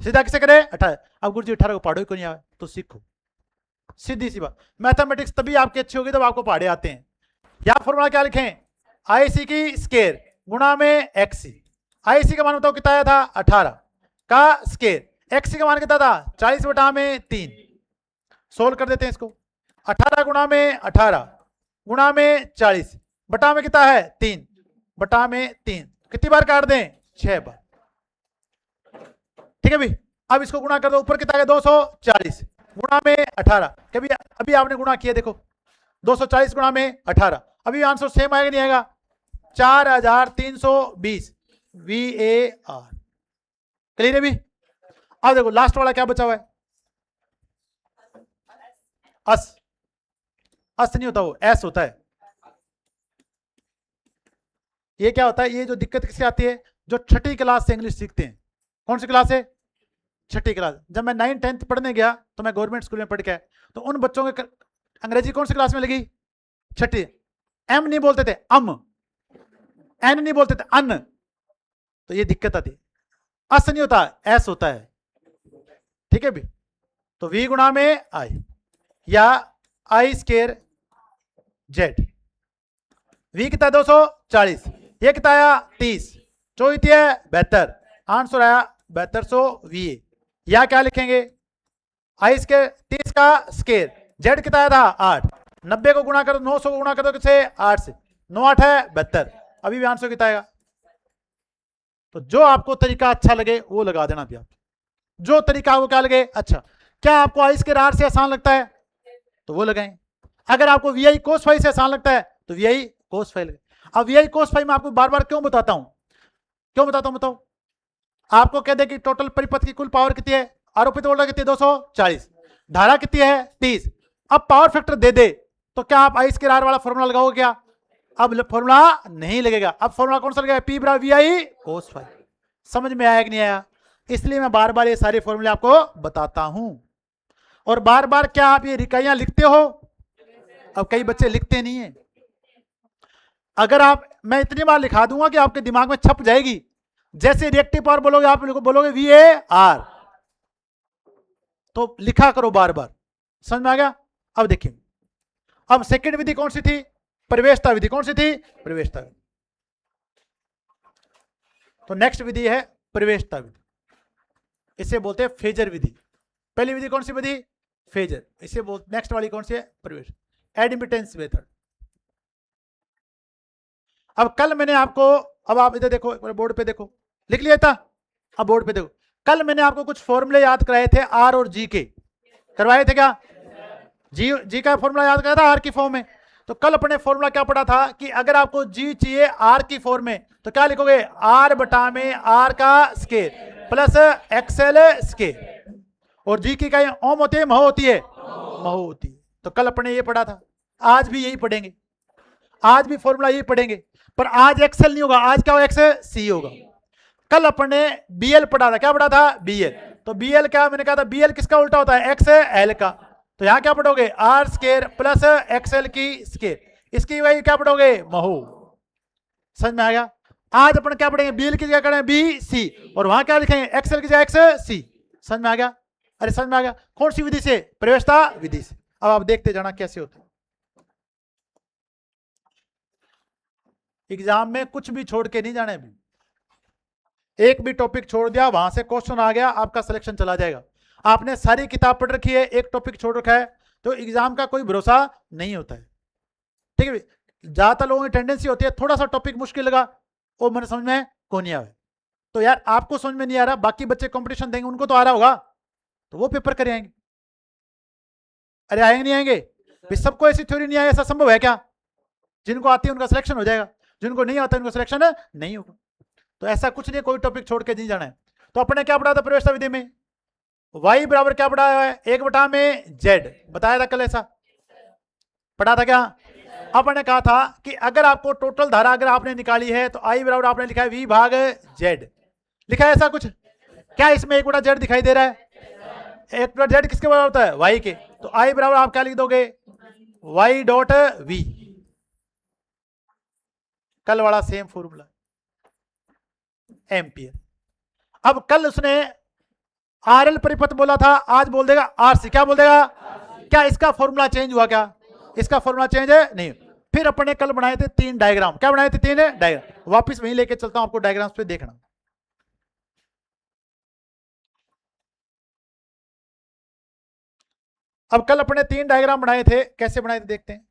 सीधा किसे करें 18। अब गुरुजी 18 को पहाड़ों को नहीं आवे तो सीखो, सीधी सी बात। मैथमेटिक्स तभी आपकी अच्छी होगी जब आपको पहाड़े आते हैं। यहां फॉर्मूला क्या लिखें, IC की स्केयर गुणा में XC। IC का मान बताओ कितना आया था 18 का स्केयर, XC का मान कितना था 40 बटा में 3। सोल्व कर देते हैं इसको, 18 गुणा में 18 गुणा में 40 बटा में कितना है 3 बटा में 3, कितनी बार काट दें 6 बार। ठीक है भाई, अब इसको गुणा कर दो, ऊपर कितना है 240 गुणा में 18, कभी अभी आपने गुणा किया देखो 240 गुणा में 18, अभी आंसर सेम आएगा नहीं आएगा 4320 VAR। क्लियर है भी? अब देखो लास्ट वाला क्या बचा हुआ है, अस नहीं होता, वो एस होता है। ये क्या होता है, ये जो दिक्कत किससे आती है, जो छठी क्लास से इंग्लिश सीखते हैं। कौन सी क्लास है, छठी क्लास। जब मैं 9th 10th पढ़ने गया तो मैं गवर्नमेंट स्कूल में पढ़ के आया, तो उन बच्चों के अंग्रेजी कौन सी क्लास में लगी, छठी। एम नहीं बोलते थे अम, एन नहीं बोलते थे अन, तो ये दिक्कत आती है। अस नहीं होता एस होता है। ठीक है भी, तो वी गुणा में आई या आई स्केयर जेड। वी कितना 240, ये कितना आया 30, 24 है 72, आंसर आया 7200 VA। या क्या लिखेंगे, आई स्केयर 30 का स्केयर, जेड कितना आया था 8, 90 को गुणा कर दो 900 को गुणा कर दो किससे 8 से, 9 8 है 72, अभी भी आंसर कितना आएगा। तो जो आपको तरीका अच्छा लगे वो लगा देना भी, आप जो तरीका आपको क्या लगे अच्छा। क्या आपको आई स्केयर आर से आसान लगता है तो वो लगाएं, अगर आपको वी आई कोस फाई से आसान लगता है तो वी आई कोस फाई लगाएं। अब वी आई कोस फाई में आपको बार बार क्यों बताता हूं, क्यों बताता हूं बताओ। आपको कह दे कि टोटल परिपथ की कुल पावर कितनी है, आरोपित वोल्टेज कितनी है 240, धारा कितनी है 30। अब पावर फैक्टर दे दे तो क्या आप आई स्केयर आर वाला फॉर्मूला लगाओगे क्या, अब फॉर्मूला नहीं लगेगा। अब फॉर्मूला कौन सा लगेगा, पी बराबर वी आई कोस फाई। समझ में आया कि नहीं आया, इसलिए मैं बार बार ये सारे फॉर्मूले आपको बताता हूं। और बार बार क्या आप ये इकाइयां लिखते हो, अब कई बच्चे लिखते नहीं है। अगर आप, मैं इतनी बार लिखा दूंगा कि आपके दिमाग में छप जाएगी। जैसे रिएक्टिव पावर बोलोगे आप बोलोगे VAR, तो लिखा करो बार बार। समझ में आ गया? अब देखिए, अब सेकंड विधि कौन सी थी, प्रवेशता विधि। कौन सी थी, प्रवेशता विधि। तो नेक्स्ट विधि है प्रवेशता विधि, इसे बोलते हैं फेजर विधि। पहली विधि कौन सी विधि, फेजर। इसे बोलते, नेक्स्ट वाली कौन सी है, प्रवेश, एडमिटेंस मेथड। अब कल मैंने आपको, अब आप इधर देखो बोर्ड पे देखो, लिख लिया था, अब बोर्ड पे देखो। कल मैंने आपको कुछ फॉर्मूले याद कराए थे आर और जी के, करवाए थे क्या, जी का फॉर्मूला याद कराया था आर की फॉर्म में। तो कल अपने फॉर्मूला क्या पढ़ा था कि अगर आपको जी चाहिए आर की फॉर्म में तो क्या लिखोगे, आर बटा में आर का स्केयर प्लस एक्सएल स्केयर, और जी की क्या ओम होती है, महो होती है, महो होती है। तो कल अपने ये पढ़ा था, आज भी यही पढ़ेंगे, आज भी फॉर्मूला यही पढ़ेंगे, पर आज एक्सएल नहीं होगा, आज क्या होगा, एक्स सी होगा। कल अपने बीएल पढ़ा था, क्या पढ़ा था, बीएल। तो बीएल क्या, मैंने कहा था बीएल किसका उल्टा होता है, एक्स एल का। तो यहां क्या पढ़ोगे, आर स्केयर प्लस एक्सएल की स्केयर, इसकी वही क्या पढ़ोगे, महो। समझ में आ गया? आज अपन क्या पढ़ेंगे, बीएल की जगह करें बी सी, और वहां क्या लिखेंगे, एक्सएल की जगह एक्स सी। समझ में आ गया? अरे समझ में आ गया, कौन सी विधि से, प्रवेशता विधि से। अब आप देखते जाना कैसे होता है। एग्जाम में कुछ भी छोड़ के नहीं जाने, भी एक भी टॉपिक छोड़ दिया, वहां से क्वेश्चन आ गया, आपका सिलेक्शन चला जाएगा। आपने सारी किताब पढ़ रखी है, एक टॉपिक छोड़ रखा है, तो एग्जाम का कोई भरोसा नहीं होता है। ठीक है, ज्यादातर लोगों की टेंडेंसी होती है थोड़ा सा टॉपिक मुश्किल लगा वो मैंने समझ में को नहीं आवे, तो यार आपको समझ में नहीं आ रहा, बाकी बच्चे कंपटीशन देंगे उनको तो आ रहा होगा, तो वो पेपर करे आएंगे। अरे आएंगे नहीं आएंगे, सबको ऐसी थ्योरी नहीं आए, ऐसा संभव है क्या? जिनको आती है उनका सिलेक्शन हो जाएगा, जिनको नहीं आता उनका सिलेक्शन नहीं होगा। तो ऐसा कुछ नहीं, कोई टॉपिक छोड़ के नहीं जाना है। तो अपने क्या पढ़ा था प्रवेशता विधि में, y बराबर क्या पढ़ा है, 1 बटा में z, बताया था कल, ऐसा पढ़ा था क्या? आपने कहा था कि अगर आपको टोटल धारा अगर आपने निकाली है तो I बराबर आपने लिखा है v भाग z, लिखा है ऐसा कुछ? क्या इसमें 1 बटा z दिखाई दे रहा है? 1 बटा z किसके बराबर होता है, y के। तो I बराबर आप क्या लिख दोगे, y डॉट v, कल वाला सेम फॉर्मूला। एम्पियर। अब कल उसने आरएल परिपथ बोला था, आज बोल देगा आरसी। क्या बोल देगा? क्या इसका फॉर्मूला चेंज हुआ? क्या इसका फॉर्मूला चेंज है? नहीं। फिर अपने कल बनाए थे 3 डायग्राम। क्या बनाए थे? 3 डायग्राम। वापस वहीं लेके चलता हूं आपको, डायग्राम्स पे देखना। अब कल अपने 3 डायग्राम बनाए थे, कैसे बनाए थे देखते हैं।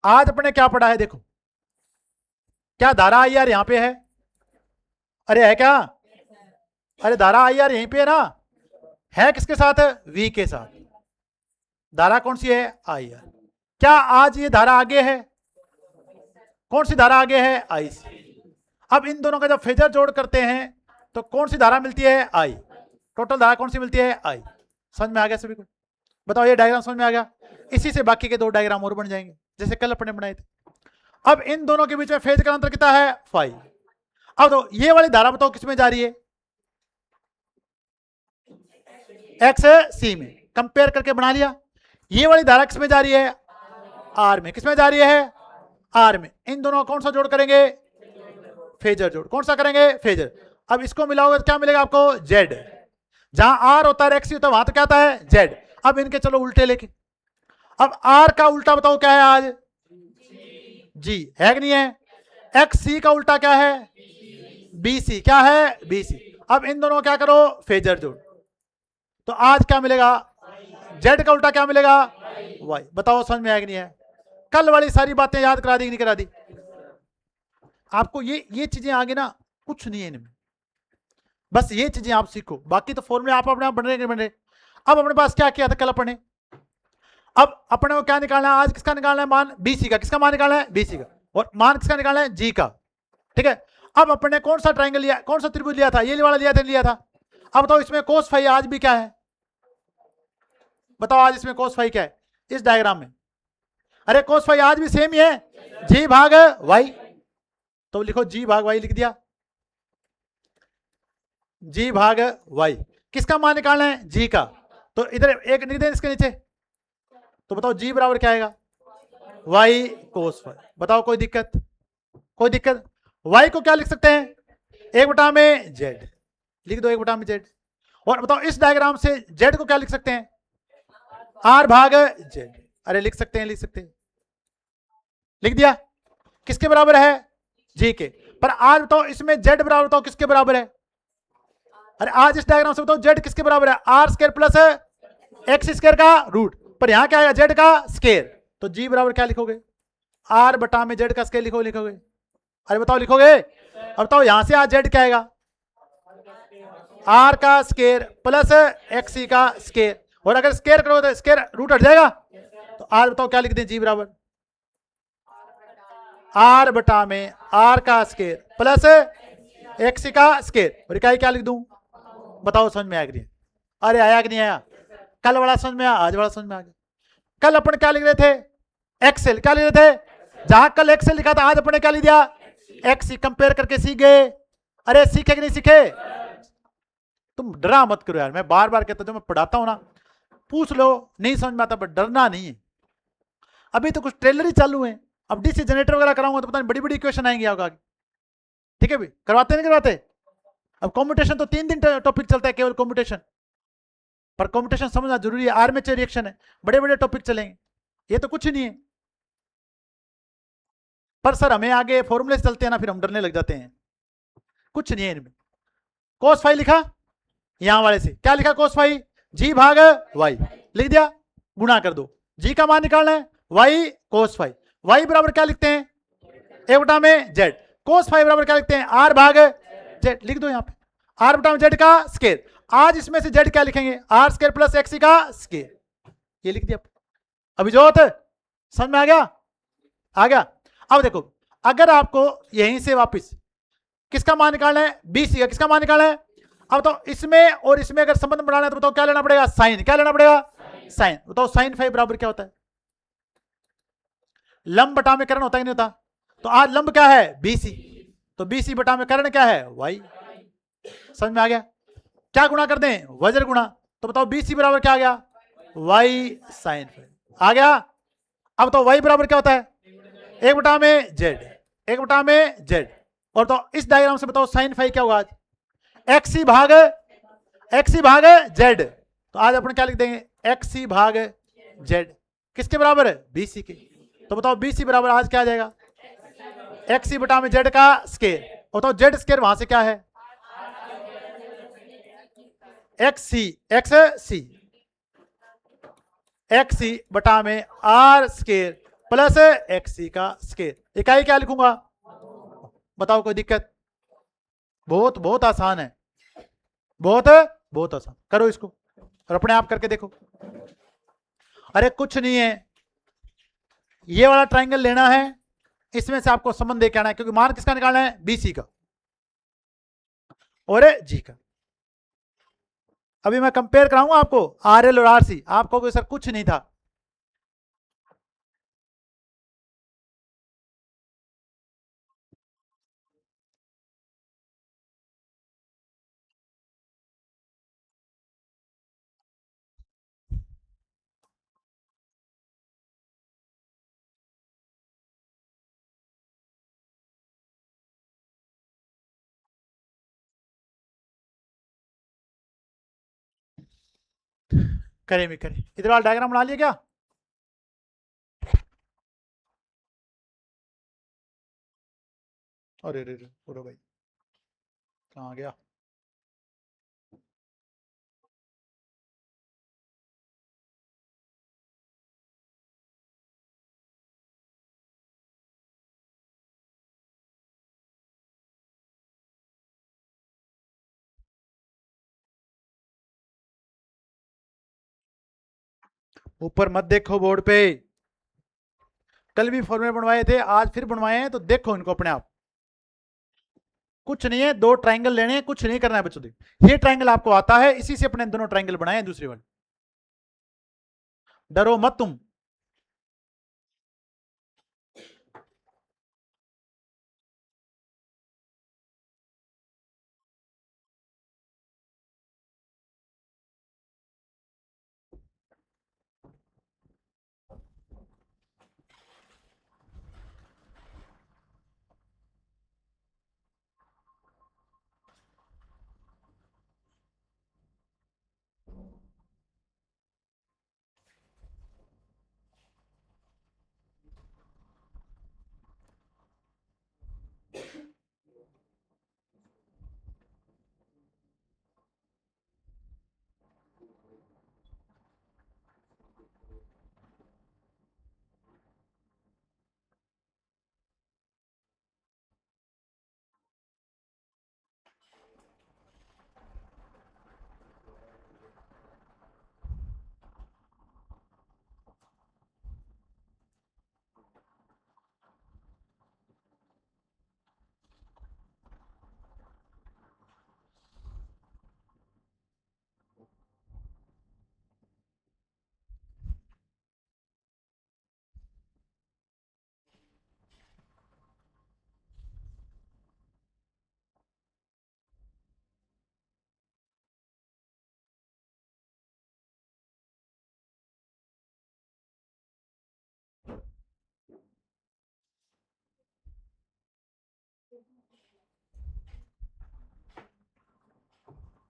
आज अपने क्या पढ़ा है देखो। क्या धारा आई आर यहां पे है? अरे है क्या? अरे धारा आई आर यहीं पे है ना? है किसके साथ? वी के साथ। धारा कौन सी है? I R. क्या आज ये धारा आगे है? कौन सी धारा आगे है? आई सी। अब इन दोनों का जब फेजर जोड़ करते हैं तो कौन सी धारा मिलती है? आई। टोटल धारा कौन सी मिलती है? आई। समझ में आ गया सभी को? बताओ, ये डायग्राम समझ में आ गया? इसी से बाकी के 2 डायग्राम और बन जाएंगे, जैसे कल अपने बनाए थे। अब इन दोनों के बीच में फेज का अंतर कितना है? 5। अब तो ये वाली धारा बताओ किसमें जा रही है? एक्स सी में। कंपेयर करके बना लिया। ये वाली धारा किसमें जा रही है? आर में। किसमें जा रही है? आर में। इन दोनों कौन सा जोड़ करेंगे? फेजर जोड़। कौन सा करेंगे? फेजर। अब इसको मिलाओगे तो क्या मिलेगा आपको? जेड। जहां आर होता है एक्स होता है, वहां तो क्या आता है? जेड। अब इनके चलो उल्टे लेके। अब आर का उल्टा बताओ क्या है आज? जी है कि नहीं है? एक्स सी का उल्टा क्या है? B C. क्या है? B C. अब इन दोनों क्या करो? फेजर जोड़। तो आज क्या मिलेगा? जेड का उल्टा क्या मिलेगा? वाई। बताओ समझ में आया कि नहीं है? कल वाली सारी बातें याद करा दी कि नहीं करा दी? आपको ये चीजें आगे ना कुछ नहीं है इनमें, बस ये चीजें आप सीखो, बाकी तो फॉर्मूले आप अपने आप बन रहे। अब अपने पास क्या किया था कल अपने? अब अपने को क्या निकालना है? आज किसका निकालना है? मान बीसी का। किसका मान निकालना है? बीसी का। और मान किसका निकालना है? जी का। ठीक है। अब अपने कौन सा ट्राइंगल लिया, कौन सा त्रिभुज लिया था? ये वाला लिया था। अब बताओ इसमें कोस फाई आज भी क्या है? बताओ आज इसमें कोस फाई क्या है इस डायग्राम में? अरे कोस फाई आज भी सेम ही है, जी भाग वाई। तो लिखो जी भाग वाई, लिख दिया। जी भाग वाई। किसका मान निकालना है? जी का। तो इधर एक लिख दें इसके नीचे। तो बताओ जी बराबर क्या आएगा? Y cos phi. बताओ कोई दिक्कत? कोई दिक्कत? वाई को क्या लिख सकते हैं? 1 में जेड। लिख दो 1 में जेड। और बताओ इस डायग्राम से जेड को क्या लिख सकते हैं? आर भाग जेड। अरे लिख सकते हैं, लिख सकते हैं। लिख दिया। किसके बराबर है? जी के। पर आज बताओ इसमें जेड बराबर बताओ किसके बराबर है? अरे आज इस डायग्राम से बताओ जेड किसके बराबर है? R square plus X square का रूट। पर यहां क्या आएगा? जेड का स्क्वायर। तो जी बराबर क्या लिखोगे? आर बटा में जेड का स्क्वायर लिखोगे। अरे बताओ लिखोगे? अब बताओ यहां से आज जेड क्या आएगा? आर का स्क्वायर प्लस एक्स का स्क्वायर। और अगर स्क्वायर करोगे तो स्क्वायर रूट हट जाएगा। तो आर बताओ क्या लिख दें? जी बराबर आर बटा में आर का स्क्वायर प्लस एक्स का स्क्वायर। और इकाई क्या लिख दूं? बताओ समझ में आया कि नहीं? अरे आया कि नहीं आया? कल वाला समझ में आया, आज वाला समझ में आ गया। कल अपन क्या लिख रहे थे? एक्सेल। क्या लिख रहे थे? जहां कल एक्सेल लिखा था आज अपने क्या लिख दिया? एक्स। कंपेयर करके सीख गए। अरे सीखे कि नहीं सीखे? तुम डरा मत करो यार, मैं बार बार कहता हूं, जो मैं पढ़ाता हूं ना पूछ लो, नहीं समझ में आता पर डरना नहीं है। अभी तो कुछ ट्रेलर ही चालू है, अब डीसी जनरेटर वगैरह कराऊंगा तो पता नहीं बड़ी बड़ी इक्वेशन आएंगी आपका। ठीक है भाई, करवाते नहीं करवाते? अब कॉम्पिटिशन तो 3 दिन टॉपिक चलता है केवल कॉम्पिटिशन, पर कॉम्पिटिशन समझना जरूरी है। आर्मेचर रिएक्शन है, बड़े बड़े टॉपिक चलेंगे, ये तो कुछ ही नहीं है। पर सर हमें आगे फॉर्मूले चलते हैं ना, फिर हम डरने लग जाते हैं। कुछ नहीं है इनमें। कोस फाई लिखा यहां वाले से, क्या लिखा? कोस फाई जी भाग वाई। लिख दिया, गुणा कर दो। जी का मान निकालना है, वाई कोस फाई। वाई बराबर क्या लिखते हैं? 1 में जेड। कोस फाई बराबर क्या लिखते हैं? आर भाग जेड। लिख दो यहां पे आर बटा में जेड का स्क्वायर। आज इसमें से जेड क्या लिखेंगे? आर स्क्वायर प्लस एक्स का स्क्वायर। ये लिख दिया। अभिजोत समझ में आ गया? आ गया। अब देखो, अगर आपको यहीं से वापस किसका मान निकालना है? बीसी का। किसका मान निकालना है? अब तो इसमें और इसमें अगर संबंध बढ़ाना है तो बताओ क्या लेना पड़ेगा? साइन। क्या लेना पड़ेगा? साइन। बताओ साइन फाइव बराबर क्या होता है? लंब बटा में करण होता है कि नहीं होता? तो आज लंब क्या है? बीसी। तो बीसी बटा में करण क्या है? वाई। समझ में आ गया? क्या गुणा कर दें? वज्र गुणा। तो बताओ बीसी बराबर क्या आ गया? वाई साइन फाइव आ गया। अब तो वाई बराबर क्या होता है? 1 में जेड। 1 में जेड। और तो इस डायग्राम से बताओ साइन फाई क्या होगा आज? एक्स भाग जेड। तो आज अपन क्या लिख देंगे? एक्स भाग जेड किसके बराबर है? बीसी के। तो बताओ बीसी बराबर आज क्या आ जाएगा? एक्स बटा में जेड का स्केयर। और तो जेड स्केयर वहां से क्या है? एक्स सी बटा में आर स्केयर प्लस एक्स सी का स्केयर। इकाई क्या लिखूंगा? बताओ कोई दिक्कत? बहुत बहुत आसान है, बहुत बहुत आसान। करो इसको और अपने आप करके देखो। अरे कुछ नहीं है, ये वाला ट्राइंगल लेना है, इसमें से आपको संबंध देके आना है, क्योंकि मान किसका निकालना है? बीसी का और जी का। अभी मैं कंपेयर कराऊंगा आपको आर एल और आर सी। आप कहोगे सर कुछ नहीं था। करें भी करें। इधर वाला डायग्राम बना लिया क्या? अरे रे रे बोलो भाई, कहाँ गया? ऊपर मत देखो बोर्ड पे। कल भी फॉर्मूले बनवाए थे, आज फिर बनवाए हैं, तो देखो इनको अपने आप। कुछ नहीं है, दो ट्राइंगल लेने हैं, कुछ नहीं करना है बच्चों। ये ट्राइंगल आपको आता है, इसी से अपने दोनों ट्राइंगल बनाए हैं दूसरे वाले। डरो मत तुम।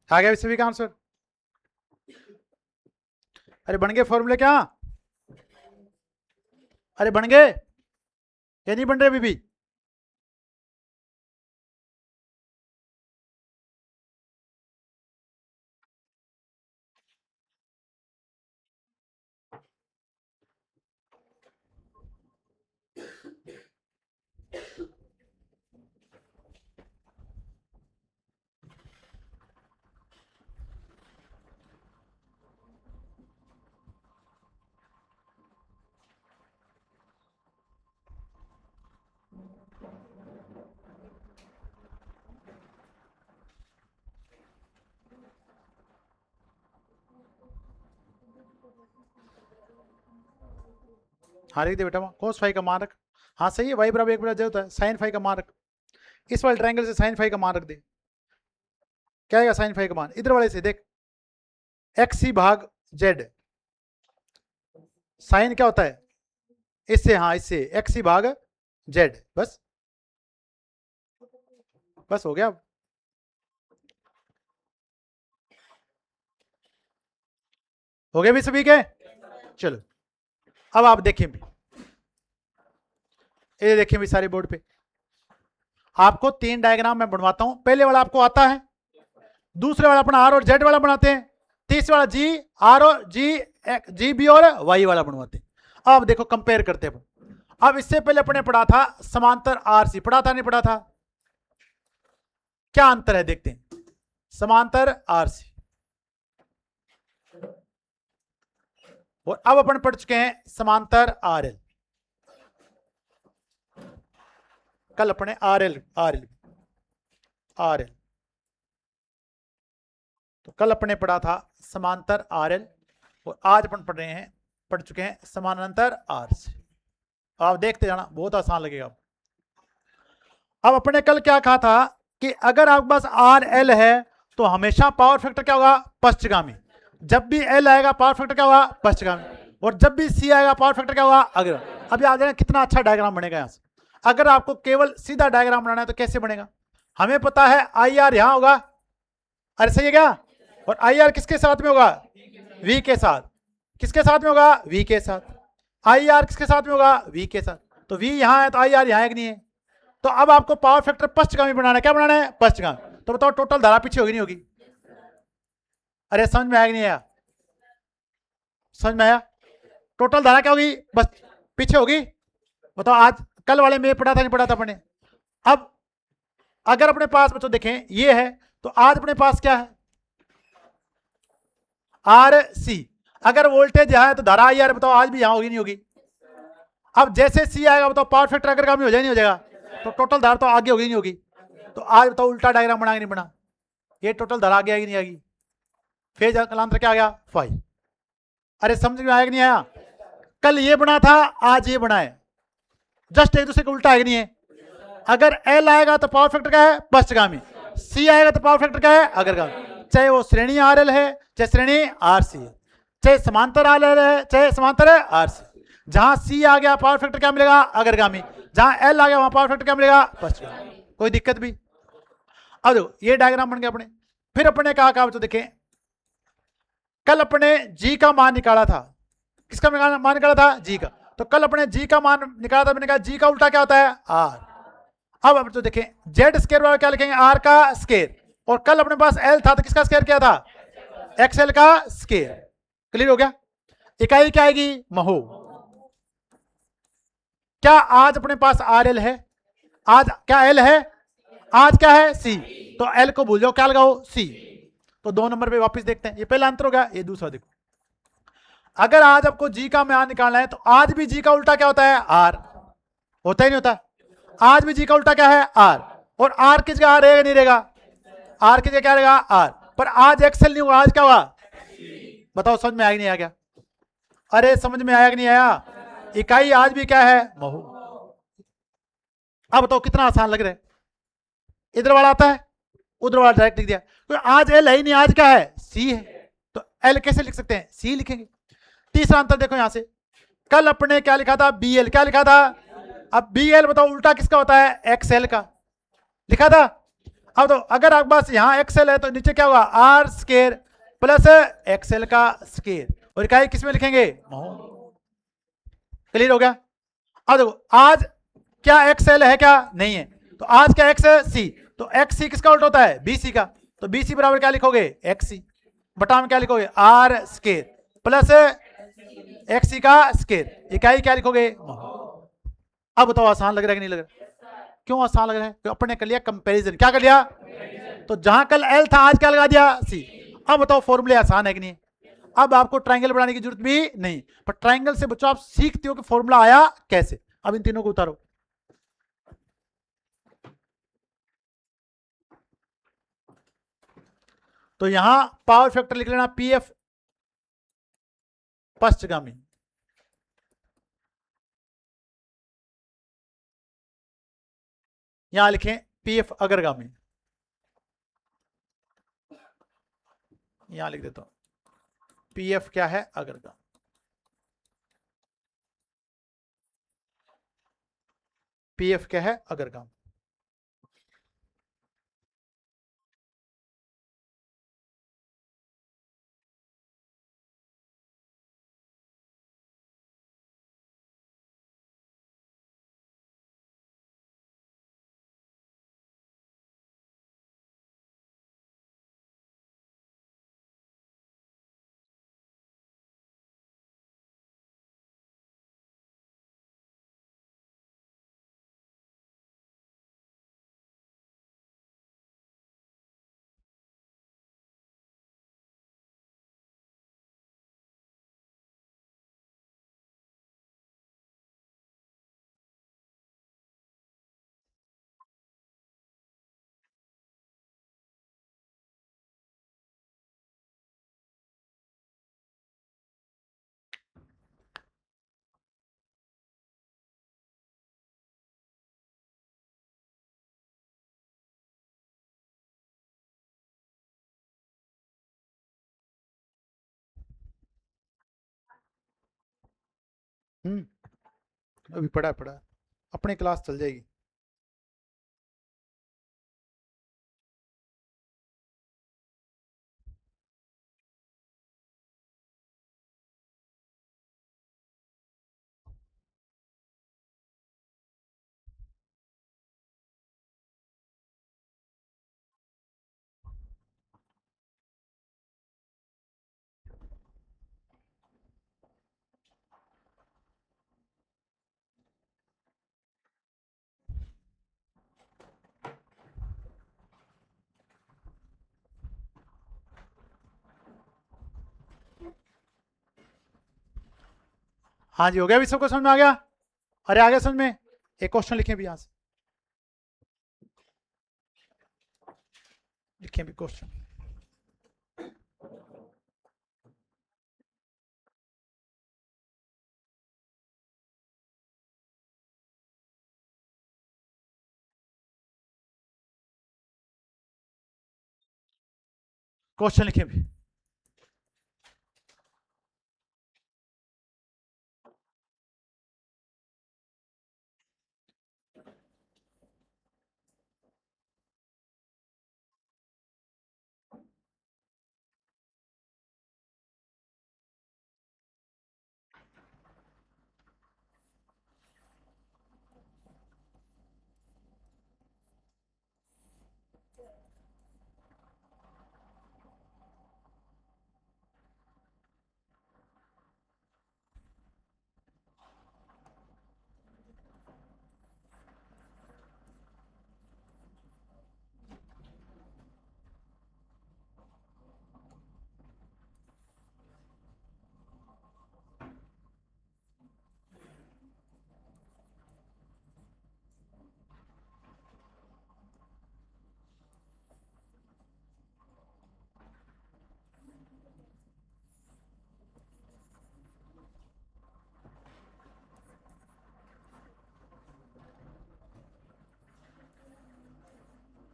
आ गया सभी का आंसर? अरे बन गए फॉर्मूले क्या? अरे बन गए या नहीं बन रहे अभी भी? हाँ लिख दे बेटा, कोस फाई का मान रख। हाँ सही है, वाई बराबर एक बराबर जो होता है साइन फाई का मान रख। इस वाले ट्रायंगल से साइन फाई का मान रख दे। क्या आएगा साइन फाई का मान? इधर वाले से देख, एक्स सी भाग जेड। साइन क्या होता है? इससे, हाँ इससे एक्स सी भाग जेड, बस। बस हो गया। हो गए भी सभी के? चलो अब आप देखें भी, ये देखें भी सारे बोर्ड पे आपको 3 डायग्राम मैं बनवाता हूं। पहले वाला आपको आता है, दूसरे वाला अपना आर और जेड वाला बनाते हैं, तीसरे वाला जी आर और जी बी और वाई वाला बनवाते हैं। अब देखो कंपेयर करते हैं। अब इससे पहले अपने पढ़ा था समांतर आरसी, पढ़ा था नहीं पढ़ा था? क्या अंतर है देखते हैं। समांतर आरसी और अब अपन पढ़ चुके हैं समांतर आरएल। कल अपने आरएल आरएल आरएल तो कल अपने पढ़ा था समांतर आरएल और आज अपन पढ़ चुके हैं समानांतर आरसी। आप देखते जाना, बहुत आसान लगेगा। अब अपने कल क्या कहा था कि अगर आपके पास आर एल है तो हमेशा पावर फैक्टर क्या होगा? पश्चगामी। जब भी एल आएगा पावर फैक्टर क्या होगा? पश्चगामी। और जब भी सी आएगा पावर फैक्टर क्या होगा? अग्रगामी। अभी आप देखें कितना अच्छा डायग्राम बनेगा यहां से। अगर आपको केवल सीधा डायग्राम बनाना है तो कैसे बनेगा? हमें पता है आई आर यहां होगा, अरे सही है क्या? और आई आर किसके साथ में होगा? वी के साथ। किसके साथ में होगा? वी के साथ। आई आर किसके साथ में होगा? वी के साथ। तो वी यहां है तो आई आर यहां है कि नहीं है? तो अब आपको पावर फैक्टर पश्चगामी बनाना है। क्या बनाना है? पश्चगामी। तो बताओ टोटल धारा पीछे होगी नहीं होगी? अरे समझ में आया कि नहीं आया? समझ में आया? टोटल धारा क्या होगी? बस पीछे होगी। बताओ आज कल वाले में पढ़ा था नहीं पढ़ा था अपने? अब अगर अपने पास बच्चों देखें ये है तो आज अपने पास क्या है? R C. अगर वोल्टेज यहां है तो धारा आई आर बताओ आज भी यहां होगी नहीं होगी? अब जैसे सी आएगा बताओ पावर फैक्टर अग्रगामी हो जाए नहीं हो जाएगा? तो टोटल धारा तो आगे होगी नहीं होगी? तो आज बताओ उल्टा डायग्राम बना नहीं बना? ये टोटल धारा आगे आएगी नहीं आएगी? फेज कालांतर क्या आ गया? 5। अरे समझ में आया कि नहीं आया? कल ये बना था आज ये बना है, जस्ट एक दूसरे को उल्टा है कि नहीं है? अगर एल आएगा तो पावर फैक्टर क्या है? पश्चगामी। सी आएगा तो पावर फैक्टर क्या है? अग्रगामी। चाहे वो श्रेणी आर एल है चाहे श्रेणी आर सी है, चाहे समांतर आर एल है चाहे समांतर है आर सी। जहां सी आ गया पावर फैक्टर क्या मिलेगा? अग्रगामी। जहां एल आ गया वहां पावर फैक्टर क्या मिलेगा? पश्चगामी। कोई दिक्कत भी? अब देखो ये डायग्राम बन गया अपने। फिर अपने कहा तो देखें कल अपने जी का मान निकाला था। किसका मान निकाला था? जी का। तो कल अपने जी का मान निकाला था, मैंने कहा जी का उल्टा क्या होता है? आर। अब तो देखें जेड स्केयर वाला क्या लिखेंगे? आर का स्केयर। और कल अपने पास एल था तो किसका स्केयर क्या था? एक्सएल का स्केयर। क्लियर हो गया? इकाई क्या आएगी? महो। क्या आज अपने पास आर एल है? आज क्या एल है? आज क्या है? सी। तो एल को भूल जाओ, क्या लगाओ? सी। तो 2 नंबर पे वापस देखते हैं। ये पहला अंतर हो गया, ये दूसरा देखो। अगर आज आपको जी का मान निकालना है तो आज भी जी का उल्टा क्या होता है? आर। होता ही नहीं होता? आज भी जी का उल्टा क्या है? आर। और आर किस जगह रहेगा नहीं रहेगा? आर की जगह क्या रहेगा? आर। पर आज एक्सेल नहीं हुआ, आज क्या हुआ? बताओ समझ में आया कि नहीं आ गया? अरे समझ में आया कि नहीं आया? इकाई आज भी क्या है? महू। अब बताओ कितना आसान लग रहा है? इधर वाला आता है, उधर वाला डायरेक्ट लिख दिया। तो आज एल है ही नहीं, आज क्या है? सी है। तो एल कैसे लिख सकते हैं? सी लिखेंगे। तीसरा अंतर देखो यहां से, कल अपने क्या लिखा था? B L. क्या लिखा था? अब बी एल बताओ उल्टा किसका होता है? एक्सएल का लिखा था। अब तो अगर आपके पास यहां एक्सएल है तो नीचे क्या होगा? आर स्केयर प्लस एक्सएल का स्केयर। और इकाई किसमें लिखेंगे? क्लियर हो गया? अब देखो आज क्या एक्सएल है? क्या नहीं है? तो आज क्या एक्स है? सी। तो एक्स सी किसका उल्टा होता है? बी सी का। तो बी सी बराबर क्या लिखोगे? एक्स सी। बटा में क्या लिखोगे? आर स्केयर प्लस एक्स सी का स्केयर। इकाई क्या लिखोगे? अब बताओ आसान लग रहा है कि नहीं लग रहा? क्यों आसान लग रहा है? तो अपने कर लिया कंपैरिजन। क्या कर लिया? तो जहां कल एल था आज क्या लगा दिया? सी। अब बताओ फॉर्मूले आसान है कि नहीं? अब आपको ट्रायंगल बनाने की जरूरत भी नहीं, पर ट्रायंगल से बच्चों आप सीखते हो कि फॉर्मूला आया कैसे। अब इन तीनों को उतारो। तो यहां पावर फैक्टर लिख लेना पीएफ पश्चगामी, यहां लिखें पीएफ अग्रगामी। यहां लिख देता हूं पीएफ क्या है? अग्रगामी। पीएफ क्या है? अग्रगामी। अभी पढ़ा अपनी क्लास चल जाएगी। हाँ जी, हो गया? अभी सबको समझ में आ गया? अरे आ गया समझ में? एक क्वेश्चन लिखें भी यहां से, लिखें भी क्वेश्चन। क्वेश्चन लिखें भी।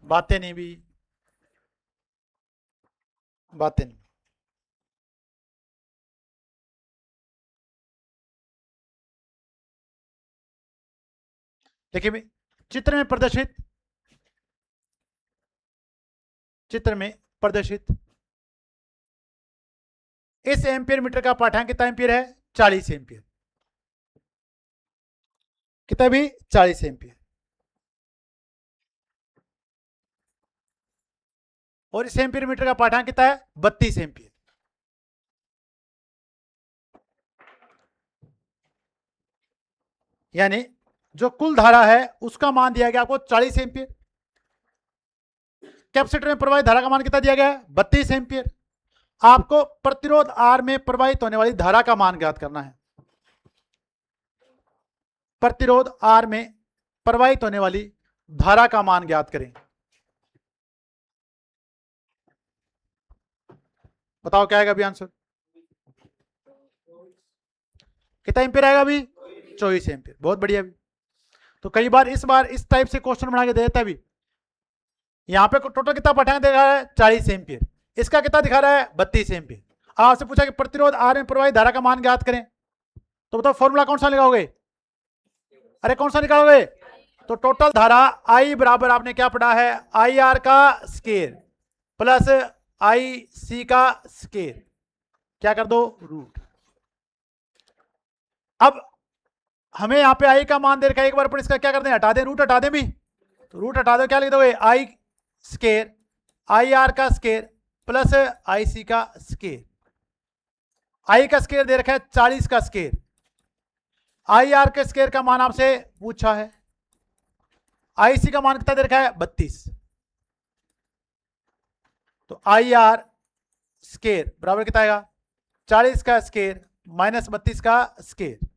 बातें नहीं भी, बातें नहीं। देखिए भी, चित्र में प्रदर्शित, चित्र में प्रदर्शित इस एम्पियर मीटर का पाठांक कितना एम्पियर है? 40 एम्पियर। कितना भी? 40 एम्पियर। और इस एम्पियर मीटर का पाठांक कितना है? 32 एम्पियर। यानी जो कुल धारा है उसका मान दिया गया आपको 40 एम्पियर। कैपेसिटर में प्रवाहित धारा का मान कितना दिया गया है? 32 एम्पियर। आपको प्रतिरोध आर में प्रवाहित होने वाली धारा का मान ज्ञात करना है। प्रतिरोध आर में प्रवाहित होने वाली धारा का मान ज्ञात करें। बताओ क्या आएगा अभी आंसर? कितना एम्पियर आएगा अभी? 24 एम्पियर। बहुत बढ़िया भी। तो कई बार इस टाइप से क्वेश्चन बना के दे देता है भी। यहां पे टोटल कितना पाठांक दिखा रहा है? 40 एम्पियर। इसका कितना दिखा रहा है? 32 एम्पियर। आपसे पूछा कि प्रतिरोध आर में प्रवाहित धारा का मान ज्ञात करें, तो बताओ फॉर्मूला कौन सा लगाओगे? अरे कौन सा निकालोगे? तो टोटल धारा आई बराबर आपने क्या पढ़ा है? आई आर का स्केयर प्लस आई सी का स्केयर, क्या कर दो? रूट। अब हमें यहाँ पे आई का मान दे रखा है, एक बार पर इसका क्या कर दें? हटा दें, रूट हटा दें भी। तो रूट हटा दो, क्या लिख दोगे? आई स्केयर, आई आर का स्केयर प्लस आई सी का स्केयर। आई का स्केयर दे रखा है 40 का स्केयर, आई आर के स्केयर का मान आपसे पूछा है, आई सी का मान कितना दे रखा है? 32। तो आई आर स्केयर बराबर कितना आएगा? 40 का स्केयर माइनस 32 का स्केयर।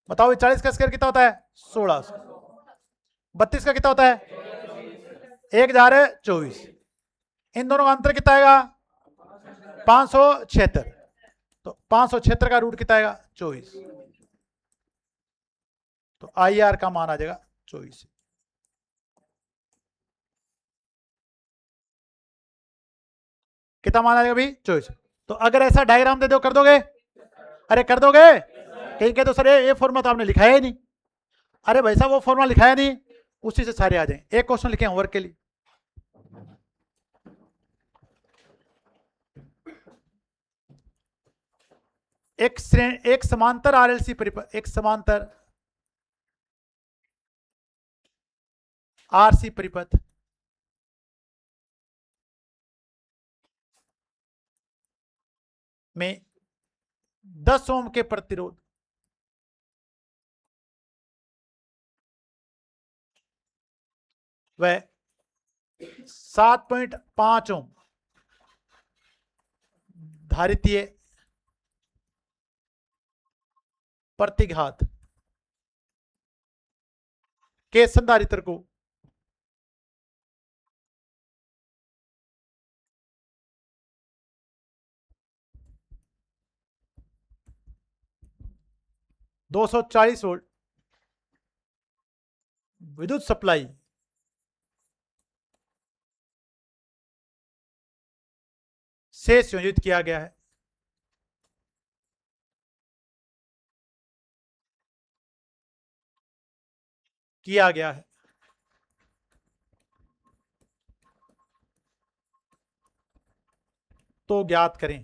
बताओ 40 का स्केयर कितना होता है? 1600। 32 का कितना होता है? 1024। इन दोनों का अंतर कितना आएगा? 576। तो 576 का रूट कितना आएगा? 24। तो आई आर का मान आ जाएगा 24। कितना मान आ जाएगा भाई? 24। तो अगर ऐसा डायग्राम दे दो, कर दोगे? अरे कर दोगे? कहीं कहे तो सर ये फॉर्मूला तो आपने लिखाया ही नहीं। अरे भाई साहब वो फॉर्मूला लिखाया नहीं, उसी से सारे आ जाए। एक क्वेश्चन लिखे होमवर्क के लिए। एक समांतर आरएलसी परिपथ, एक समांतर आरसी परिपथ में 10 ओम के प्रतिरोध व 7.5 ओम धारितीय प्रतिघात के संधारित्र को $240 वोल्ट विद्युत सप्लाई से संयोजित किया गया है। तो ज्ञात करें।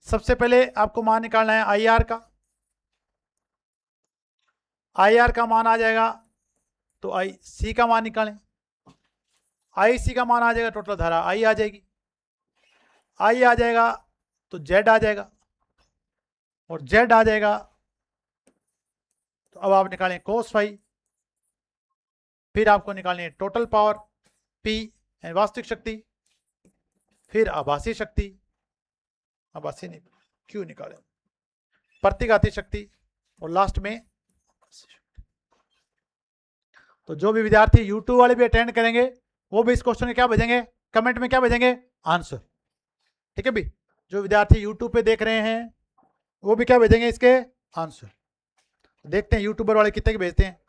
सबसे पहले आपको मान निकालना है आई आर का। आई आर का मान आ जाएगा तो आई सी का मान निकालें। आई सी का मान आ जाएगा, टोटल धारा आई आ जाएगी। आई आ जाएगा तो जेड आ जाएगा, और जेड आ जाएगा तो अब आप निकालें कोस फाई। फिर आपको निकालनी है टोटल पावर पी वास्तविक शक्ति, फिर आभासी शक्ति, आभासी नहीं क्यों निकालें, प्रतिघाती शक्ति, और लास्ट में। तो जो भी विद्यार्थी YouTube वाले भी अटेंड करेंगे वो भी इस क्वेश्चन के क्या भेजेंगे, कमेंट में क्या भेजेंगे, आंसर। ठीक है भी, जो विद्यार्थी YouTube पे देख रहे हैं वो भी क्या भेजेंगे, इसके आंसर। देखते हैं यूट्यूबर वाले कितने के भेजते हैं।